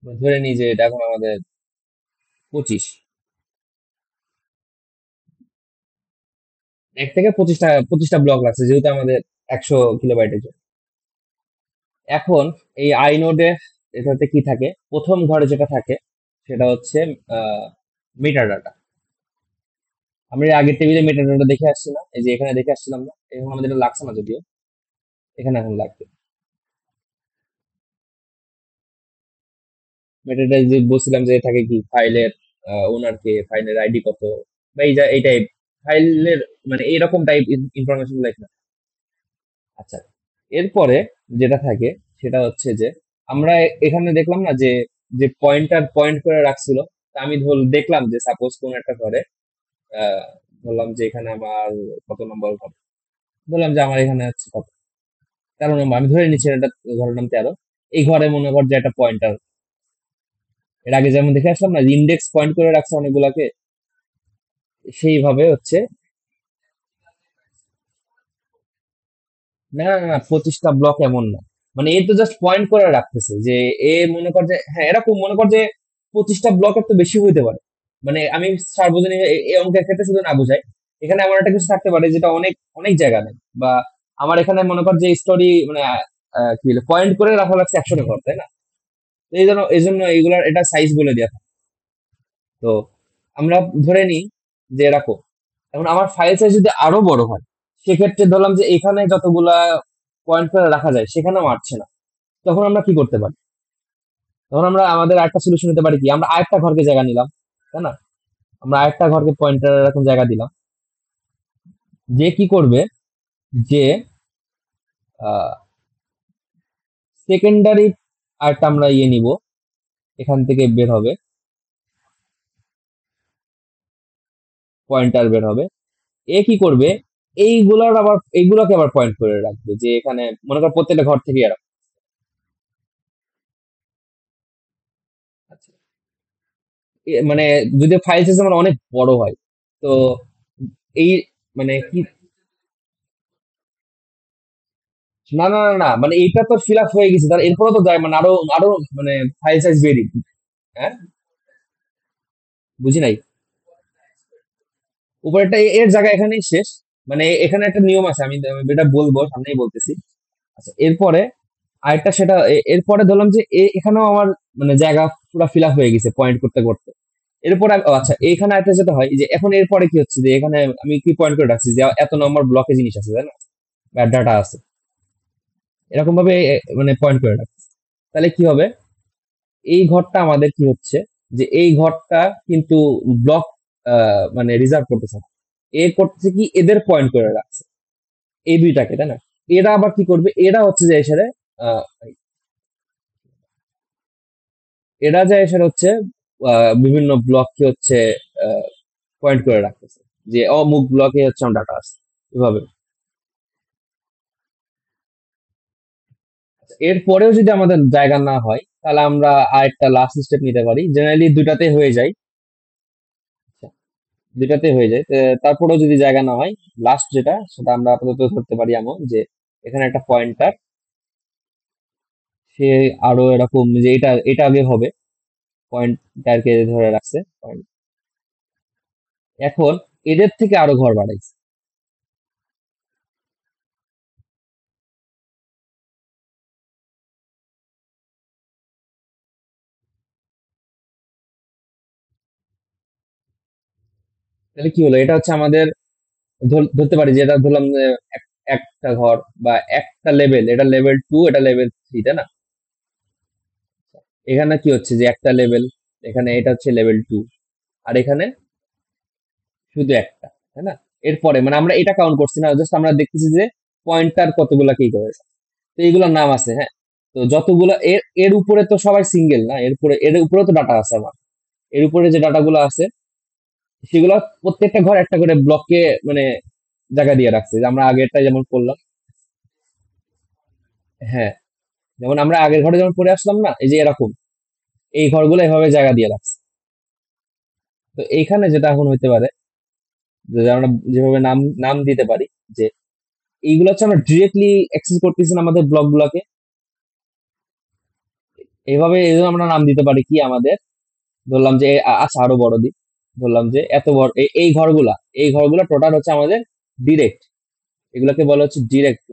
আমরা ধরে নিই যে এটা এখন আমাদের 25। 1 থেকে 25টা ব্লক লাগছে যেহেতু আমাদের 100 কিলোবাইটের জন্য। এখন এই আইনোডে এটাতে কি থাকে, প্রথম ঘরে যেটা থাকে সেটা হচ্ছে মিটার ডাটা। আমরা এর আগের টেবিলে মিটার ডাটা দেখে আসছি না, এই যে এখানে দেখে আসছিলাম না, এখন আমাদের এটা লাগছে না যদিও, এখানে এখন লাগবে। মিটার ডাটা যে বলছিলাম যে থাকে কি ফাইলের ওনার কে, ফাইলের আইডি কত, বা এই টাইপ ফাইলের, মানে এইরকম টাইপ ইনফরমেশন লেখা। আচ্ছা, এরপরে যেটা থাকে সেটা হচ্ছে যে আমরা এখানে দেখলাম না যে যে পয়েন্টার পয়েন্ট করে রাখছিল। তা আমি দেখলাম যে সাপোজ কোন একটা ঘরে আহ বললাম যে এখানে আমার কত নম্বর ঘর, বললাম যে আমার এখানে হচ্ছে কত, 13 নম্বর, আমি ধরে নিচ্ছি এটা ঘরের নাম 13। এই ঘরে মনে কর যে একটা পয়েন্টার, এর আগে যেমন দেখে আসলাম না ইন্ডেক্স পয়েন্ট করে রাখছে অনেকগুলাকে, সেইভাবে হচ্ছে। না না না না, 25টা ব্লক এমন না, মানে এ তো জাস্ট পয়েন্ট করে রাখতেছে যে এ মনে কর যে, হ্যাঁ এরকম মনে কর যে 25টা ব্লকের তো বেশি হইতে পারে। মানে আমি সার্বজনীন এই অঙ্কের ক্ষেত্রে শুধু না বুঝাই, এখানে এমন একটা কিছু থাকতে পারে যেটা অনেক অনেক জায়গা নেই, বা আমার এখানে মনে কর যে স্টোরি মানে কি বলে পয়েন্ট করে রাখা লাগছে 100টা ঘর, তাই না? তো এই জন্য এইগুলার এটা সাইজ বলে দেওয়া থাকে। তো আমরা ধরে নিই যে এরকম, এখন আমার ফাইল সাইজ যদি আরো বড় হয়, সেক্ষেত্রে ধরলাম যে এখানে যতগুলা পয়েন্ট করে রাখা যায় সেখানেও আটছে না, তখন আমরা কি করতে পারি? তখন আমরা আমাদের আরেকটা সলিউশন হতে পারে কি, আমরা আরেকটা ঘরকে জায়গা নিলাম, তাই না? আমরা আরেকটা ঘরকে পয়েন্টার এরকম জায়গা দিলাম, যে কি করবে, যে সেকেন্ডারি আরেকটা আমরা নিব, এখান থেকে বের হবে, পয়েন্টার বের হবে। এ কি করবে, এইগুলোকে আবার পয়েন্ট করে রাখবে, যে এখানে মনে কর প্রত্যেকটা ঘর থেকে এরকম। আচ্ছা, মানে যদি ফাইল সাইজ আমার অনেক বড় হয়, তো এই মানে কি, না না না না, মানে এইটা তো ফিল আপ হয়ে গেছে, তার এরপরে তো যায় মানে আরো আরো মানে ফাইল সাইজ বেরি। হ্যাঁ, বুঝি নাই। উপরেরটা এর জায়গা এখানেই শেষ, মানে এখানে একটা নিয়ম আছে, আমি এটা বলবো, সামনেই বলতেছি। আচ্ছা, এরপরে আরেকটা সেটা এরপরে ধরলাম যে এখানেও আমার মানে জায়গা পুরো ফিল আপ হয়ে গেছে পয়েন্ট করতে করতে। এরপরে আচ্ছা, এখানে আরেকটা যেটা হয় যে এখন এরপরে কি হচ্ছে, যে এখানে আমি কি পয়েন্ট করে রাখছি যে এত নম্বর ব্লকে জিনিস আছে, তাই না? বা ডাটা আছে, এরকম ভাবে মানে পয়েন্ট করে রাখছি। তাহলে কি হবে, এই ঘরটা আমাদের কি হচ্ছে, যে এই ঘরটা কিন্তু ব্লক মানে রিজার্ভ করতেছে না। এ করতেছে কি, এদের পয়েন্ট করে রাখছে, এই দুইটাকে, তাই না? এরা আবার কি করবে, এরা হচ্ছে যে এসে আহ, এরা যায় এসে হচ্ছে বিভিন্ন ব্লককে হচ্ছে পয়েন্ট করে রাখতেছে, যে অমুক ব্লকে হচ্ছে আমার ডাটা আছে, এভাবে। এরপরেও যদি আমাদের জায়গা না হয়, তাহলে আমরা আরেকটা লাস্ট স্টেপ নিতে পারি, জেনারেলি দুইটাতে হয়ে যায়। আচ্ছা, দুইটাতে হয়ে যায়, তারপরেও যদি জায়গা না হয়, লাস্ট যেটা সেটা আমরা আপাতত ধরতে পারি এমন যে এখানে একটা পয়েন্টার, সে আরো এরকম যে এটা এটা আগে হবে, পয়েন্টারকে ধরে রাখছে পয়েন্ট, এখন এদের থেকে আরো ঘর বাড়াইছে। তাহলে কি হলো, এটা হচ্ছে আমাদের ধরতে পারি যে এটা ধরলাম যে একটা ঘর বা একটা লেভেল, এটা লেভেল 2, এটা লেভেল 3, তাই না? এখানে কি হচ্ছে, যে একটা লেভেল, এখানে এটা হচ্ছে লেভেল 2, আর এখানে শুধু একটা, তাই না? এরপরে মানে আমরা এটা কাউন্ট করছি না, জাস্ট আমরা দেখতেছি যে পয়েন্টার কতগুলা কি করে, তো এইগুলোর নাম আছে, হ্যাঁ। তো যতগুলা এর এর উপরে তো সবাই সিঙ্গেল না, এর উপরে তো ডাটা আছে আমার, এর উপরে যে ডাটাগুলো আছে সেগুলো প্রত্যেকটা ঘর একটা করে ব্লককে মানে জায়গা দিয়ে রাখছে, যে আমরা আগেরটা যেমন করলাম। হ্যাঁ, যেমন আমরা আগের ঘরে যেমন পড়ে আসলাম না, এই যে এরকম এই ঘরগুলো এভাবে জায়গা দিয়ে রাখছে। তো এইখানে যেটা এখন হইতে পারে, যে আমরা যেভাবে নাম নাম দিতে পারি, যে এইগুলো হচ্ছে আমরা ডিরেক্টলি অ্যাক্সেস করতেছি না আমাদের ব্লক গুলাকে, এইভাবে এই জন্য আমরা নাম দিতে পারি কি আমাদের, ধরলাম যে আচ্ছা আরো বড় দিক, ধরলাম যে এত বড় এই ঘরগুলা টোটাল হচ্ছে আমাদের ডিরেক্ট, এগুলোকে বলা হচ্ছে ডিরেক্ট।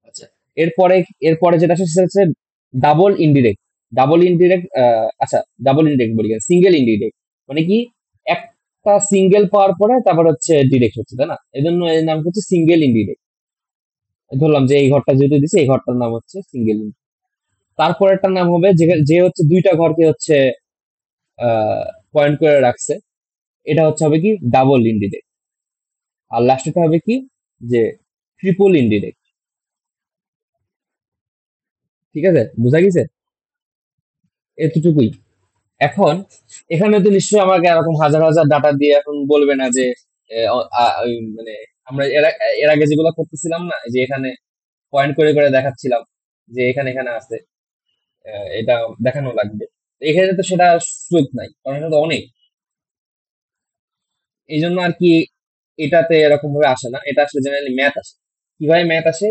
আচ্ছা, এরপরে এরপরে যেটা আসে সেটা হচ্ছে ডাবল ইনডিরেক্ট। ডাবল ইনডিরেক্ট, আচ্ছা, ডাবল ইনডিরেক্ট বলি, সিঙ্গেল ইনডিরেক্ট মানে কি, একটা সিঙ্গেল পাওয়ার পরে তারপর হচ্ছে ডিরেক্ট হচ্ছে, তাই না? এই জন্য এর নাম হচ্ছে সিঙ্গেল ইনডিরেক্ট। ধরলাম যে এই ঘরটা যেহেতু দিছে, এই ঘরটার নাম হচ্ছে সিঙ্গেল। তারপরেরটার নাম হবে যে যে হচ্ছে দুইটা ঘরকে হচ্ছে পয়েন্ট করে রাখছে, এটা হচ্ছে হবে কি ডাবল ইনডিরেক্ট। আর লাস্টেরটা হবে কি, যে ট্রিপল ইনডিরেক্ট। ঠিক আছে, বুঝা গেছে? এতটুকুই। এখন এখানে তো নিশ্চয়ই আমাকে এরকম হাজার হাজার ডাটা দিয়ে এখন বলবে না যে ওই মানে আমরা এর আগে যেগুলো করতেছিলাম না, যে এখানে পয়েন্ট করে করে দেখাচ্ছিলাম যে এখানে এখানে আছে, এটা দেখানো লাগবে। তো এখানে তো সেটা সুযোগ নাই, কারণ এটা তো অনেক। এই জন্য আর কি এটাতে এরকম ভাবে আসে না, এটা আসলে জেনারেলি ম্যাথ আসে। কিভাবে ম্যাথ আসে,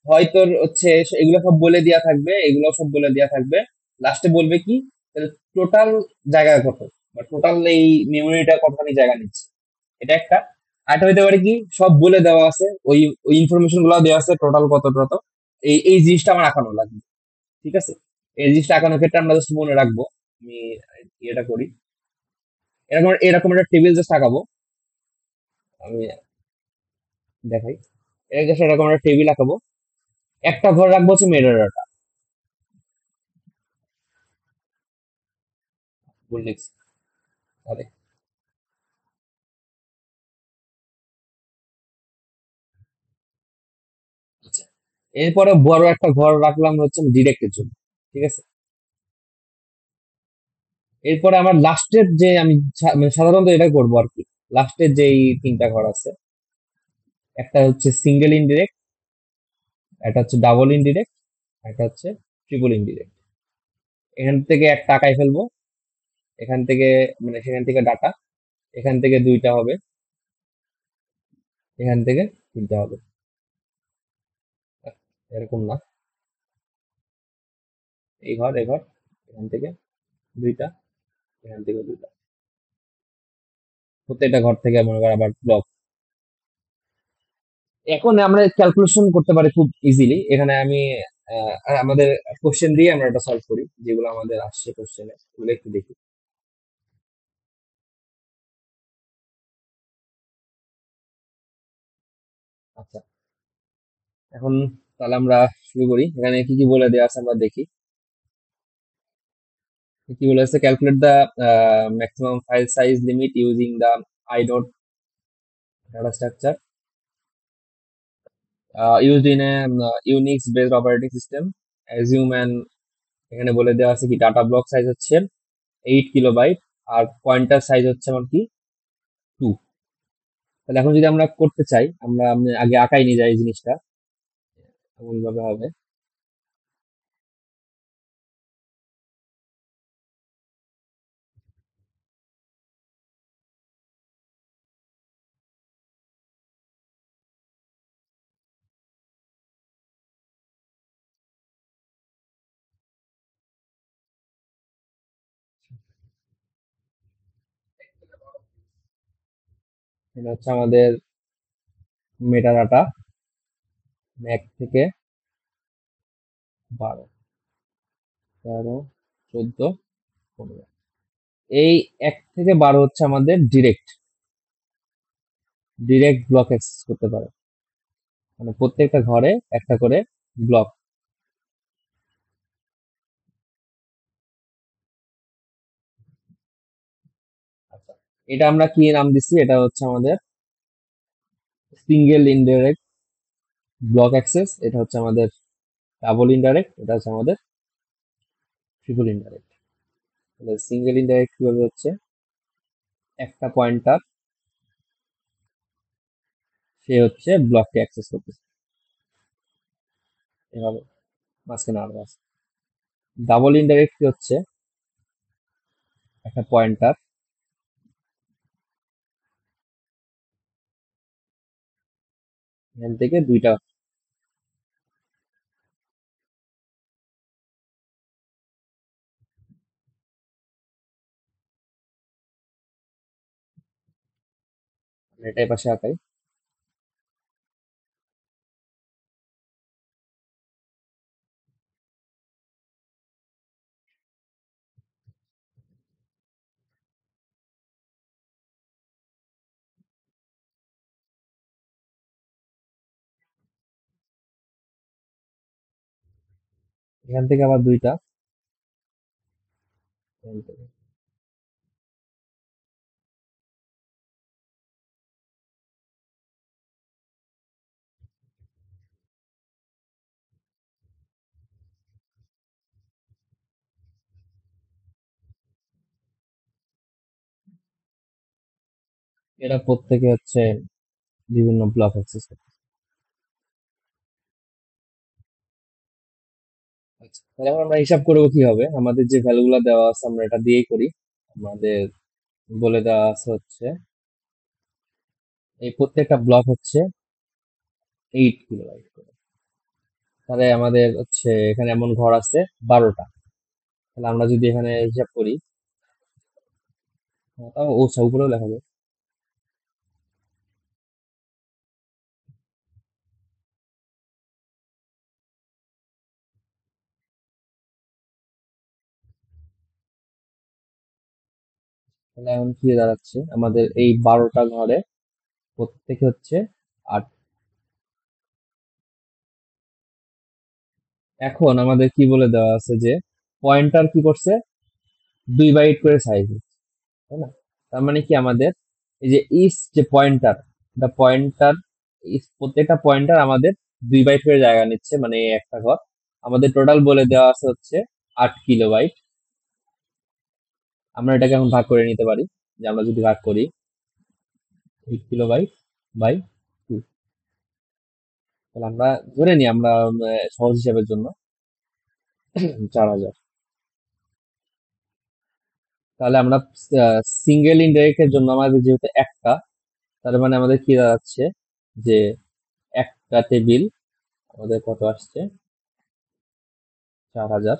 হয়তো হচ্ছে এগুলো সব বলে দেওয়া থাকবে, এগুলো সব বলে দেওয়া থাকবে লাস্টে বলবে কি টোটাল জায়গা কত, বা টোটাল এই মেমোরিটা কতখানি জায়গা নিচ্ছে, এটা একটা। আরেকটা হইতে পারে কি সব বলে দেওয়া আছে, ওই ওই ইনফরমেশন গুলো দেওয়া আছে টোটাল কত কত, এই এই জিনিসটা আমার আঁকানো লাগবে। ঠিক আছে, এই জিনিসটা আঁকানোর ক্ষেত্রে আমরা জাস্ট মনে রাখবো। আমি এটা করি, এরকম এরকম একটা টেবিল জাস্ট আঁকাবো। আমি দেখাই, এই জাস্ট এরকম একটা টেবিল আঁকাবো। একটা ঘর রাখবো হচ্ছে মেটাডাটা, ভুল লিখছি, আরে আচ্ছা। এরপরে বড় একটা ঘর রাখলাম হচ্ছে ডিরেক্টের জন্য। ঠিক আছে, এরপরে আমার লাস্টের যে আমি মানে সাধারণত এটা করবো আর কি, লাস্টের যে এই তিনটা ঘর আছে, একটা হচ্ছে সিঙ্গেল ইনডিরেক্ট, একটা হচ্ছে ডাবল ইনডিরেক্ট, একটা হচ্ছে ট্রিপল ইনডিরেক্ট। এখান থেকে একটা টাকায় ফেলবো, এখান থেকে মানে সেখান থেকে ডাটা, এখান থেকে দুইটা হবে, এখান থেকে তিনটা হবে। এরকম না, এই ঘর এই ঘর, এখান থেকে দুইটা, এখান থেকে দুইটা, প্রত্যেকটা ঘর থেকে মনে করো আবার ব্লক। এখন আমরা ক্যালকুলেশন করতে পারি খুব ইজিলি। এখানে আমি আমাদের কোশ্চেন দিয়ে আমরা এটা সলভ করি, যেগুলো আমাদের আসছে কোশ্চেনে ওগুলো একটু দেখি। আচ্ছা, এখন তাহলে আমরা শুরু করি। এখানে কি কি বলে দেওয়া আছে আমরা দেখি। কি বলে আছে, calculate the maximum file size limit using the আইডট data structure used in a Unix based operating system, assume and এখানে বলে দেওয়া আছে কি ডাটা ব্লক সাইজ হচ্ছে 8 কিলোবাইট, আর পয়েন্টার সাইজ হচ্ছে আমার কি 2। তাহলে এখন যদি আমরা করতে চাই, আমি আগে আঁকাই নিয়ে যাই এই জিনিসটা, এমন ভাবে হবে। এটা হচ্ছে আমাদের মেটা ডাটা, 1 থেকে 12, 13, 14, 15। এই 1 থেকে 12 হচ্ছে আমাদের ডিরেক্ট ডিরেক্ট ব্লক অ্যাক্সেস করতে পারে, মানে প্রত্যেকটা ঘরে একটা করে ব্লক। আচ্ছা, এটা আমরা কি নাম দিচ্ছি, এটা হচ্ছে আমাদের সিঙ্গেল ইনডাইরেক্ট ব্লক অ্যাক্সেস, এটা হচ্ছে আমাদের ডাবল ইনডাইরেক্ট, এটা হচ্ছে আমাদের ট্রিপল ইনডাইরেক্ট। তাহলে সিঙ্গেল ইনডাইরেক্ট কিভাবে হচ্ছে, একটা পয়েন্টার সে হচ্ছে ব্লককে অ্যাক্সেস করতেছে এভাবে, মাঝখানে আরো আছে। ডাবল ইনডাইরেক্ট কি হচ্ছে, একটা পয়েন্টার এখান থেকে দুইটা, এটাই পাশে আঁকাই। এখান থেকে আবার দুইটা, এখান থেকে। এরা প্রত্যেকে হচ্ছে বিভিন্ন ব্লক অ্যাক্সেস করে। আচ্ছা, তাহলে এখন আমরা হিসাব করবো কি হবে, আমাদের যে ভ্যালু গুলো দেওয়া আছে আমরা এটা দিয়েই করি। আমাদের বলে দেওয়া আছে হচ্ছে এই প্রত্যেকটা ব্লক হচ্ছে 8 কিলোবাইট করে। তাহলে আমাদের হচ্ছে এখানে এমন ঘর আছে 12টা। তাহলে আমরা যদি এখানে হিসাব করি, তাও ও আচ্ছা, উপরেও লেখা যায়। তাহলে এখন কি দাঁড়াচ্ছে, আমাদের এই 12টা ঘরে প্রত্যেকে হচ্ছে 8। এখন আমাদের কি বলে দেওয়া আছে যে পয়েন্টার কি করছে, 2 বাইট করে সাইজ, তাই না? তার মানে কি আমাদের এই যে ইস যে পয়েন্টার, এটা পয়েন্টার, প্রত্যেকটা পয়েন্টার আমাদের 2 বাইট করে জায়গা নিচ্ছে, মানে এই একটা ঘর আমাদের টোটাল বলে দেওয়া আছে হচ্ছে 8 কিলোবাইট। আমরা এটাকে এখন ভাগ করে নিতে পারি, যে আমরা যদি ভাগ করি 8 কিলোবাইট বাই 2, তাহলে আমরা ধরে নিই আমরা সহজ হিসাবের জন্য 4,000। তাহলে আমরা সিঙ্গেল ইনডাইরেক্টের জন্য আমাদের যেহেতু একটা, তার মানে আমাদের কি দাঁড়াচ্ছে যে একটা টেবিল আমাদের কত আসছে, 4,000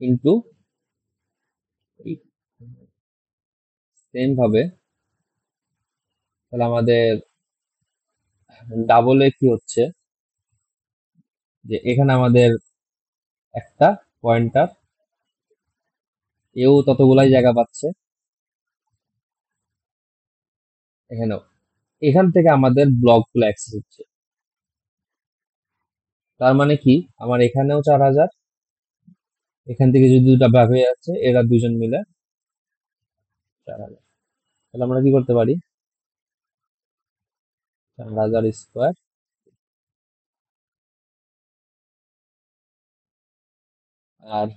ইন্টু, সেম ভাবে তাহলে আমাদের ডাবলে কি হচ্ছে, যে এখানে আমাদের একটা পয়েন্টার, এও ততগুলাই জায়গা পাচ্ছে, এখানেও, এখান থেকে আমাদের ব্লক গুলো অ্যাক্সেস হচ্ছে। তার মানে কি আমার এখানেও 4,000, এখান থেকে যদি দুটা ভাগ হয়ে যাচ্ছে, এরা দুজন মিলে 4,000। তাহলে আমরা কি করতে পারি, 4,000 স্কোয়ার, আর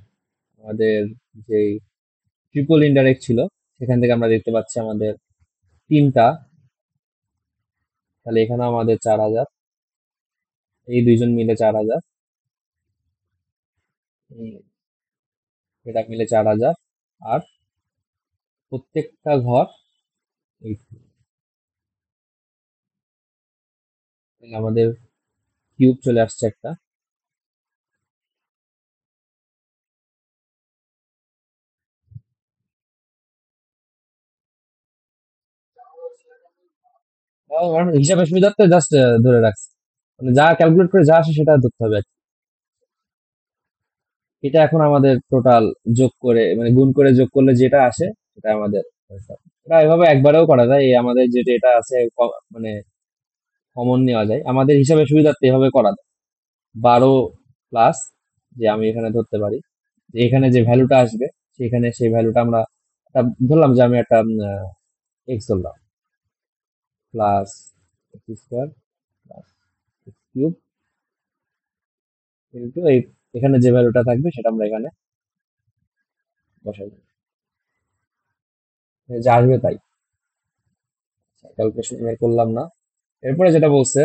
আমাদের যে ট্রিপল ইনডাইরেক্ট ছিল সেখান থেকে আমরা দেখতে পাচ্ছি আমাদের তিনটা, তাহলে এখানেও আমাদের 4,000, এই দুইজন মিলে 4,000, এটা মিলে 4,000, আর প্রত্যেকটা ঘর 8। তাহলে আমাদের কিউব চলে আসছে একটা। আমার হিসাবের সুবিধার্থে জাস্ট ধরে রাখছি, মানে যা ক্যালকুলেট করে যা আসে সেটা ধরতে হবে আর কি। এটা এখন আমাদের টোটাল যোগ করে, মানে গুণ করে যোগ করলে যেটা আসে সেটা আমাদের answer। এটা এভাবে একবারেও করা যায়, এই আমাদের যেটা এটা আছে মানে কমন নেওয়া যায়, আমাদের হিসাবের সুবিধার্থে এভাবে করা যায়। 12 প্লাস, যে আমি এখানে ধরতে পারি যে এখানে যে ভ্যালুটা আসবে, সেখানে সেই ভ্যালুটা আমরা ধরলাম যে আমি একটা এক্স ধরলাম, plus x square plus x cube into এই, এখানে যে ভ্যালুটা থাকবে সেটা আমরা এখানে বসাই দেব। যা আসবে তাই, ক্যালকুলেশন বের করলাম না। এরপরে যেটা বলছে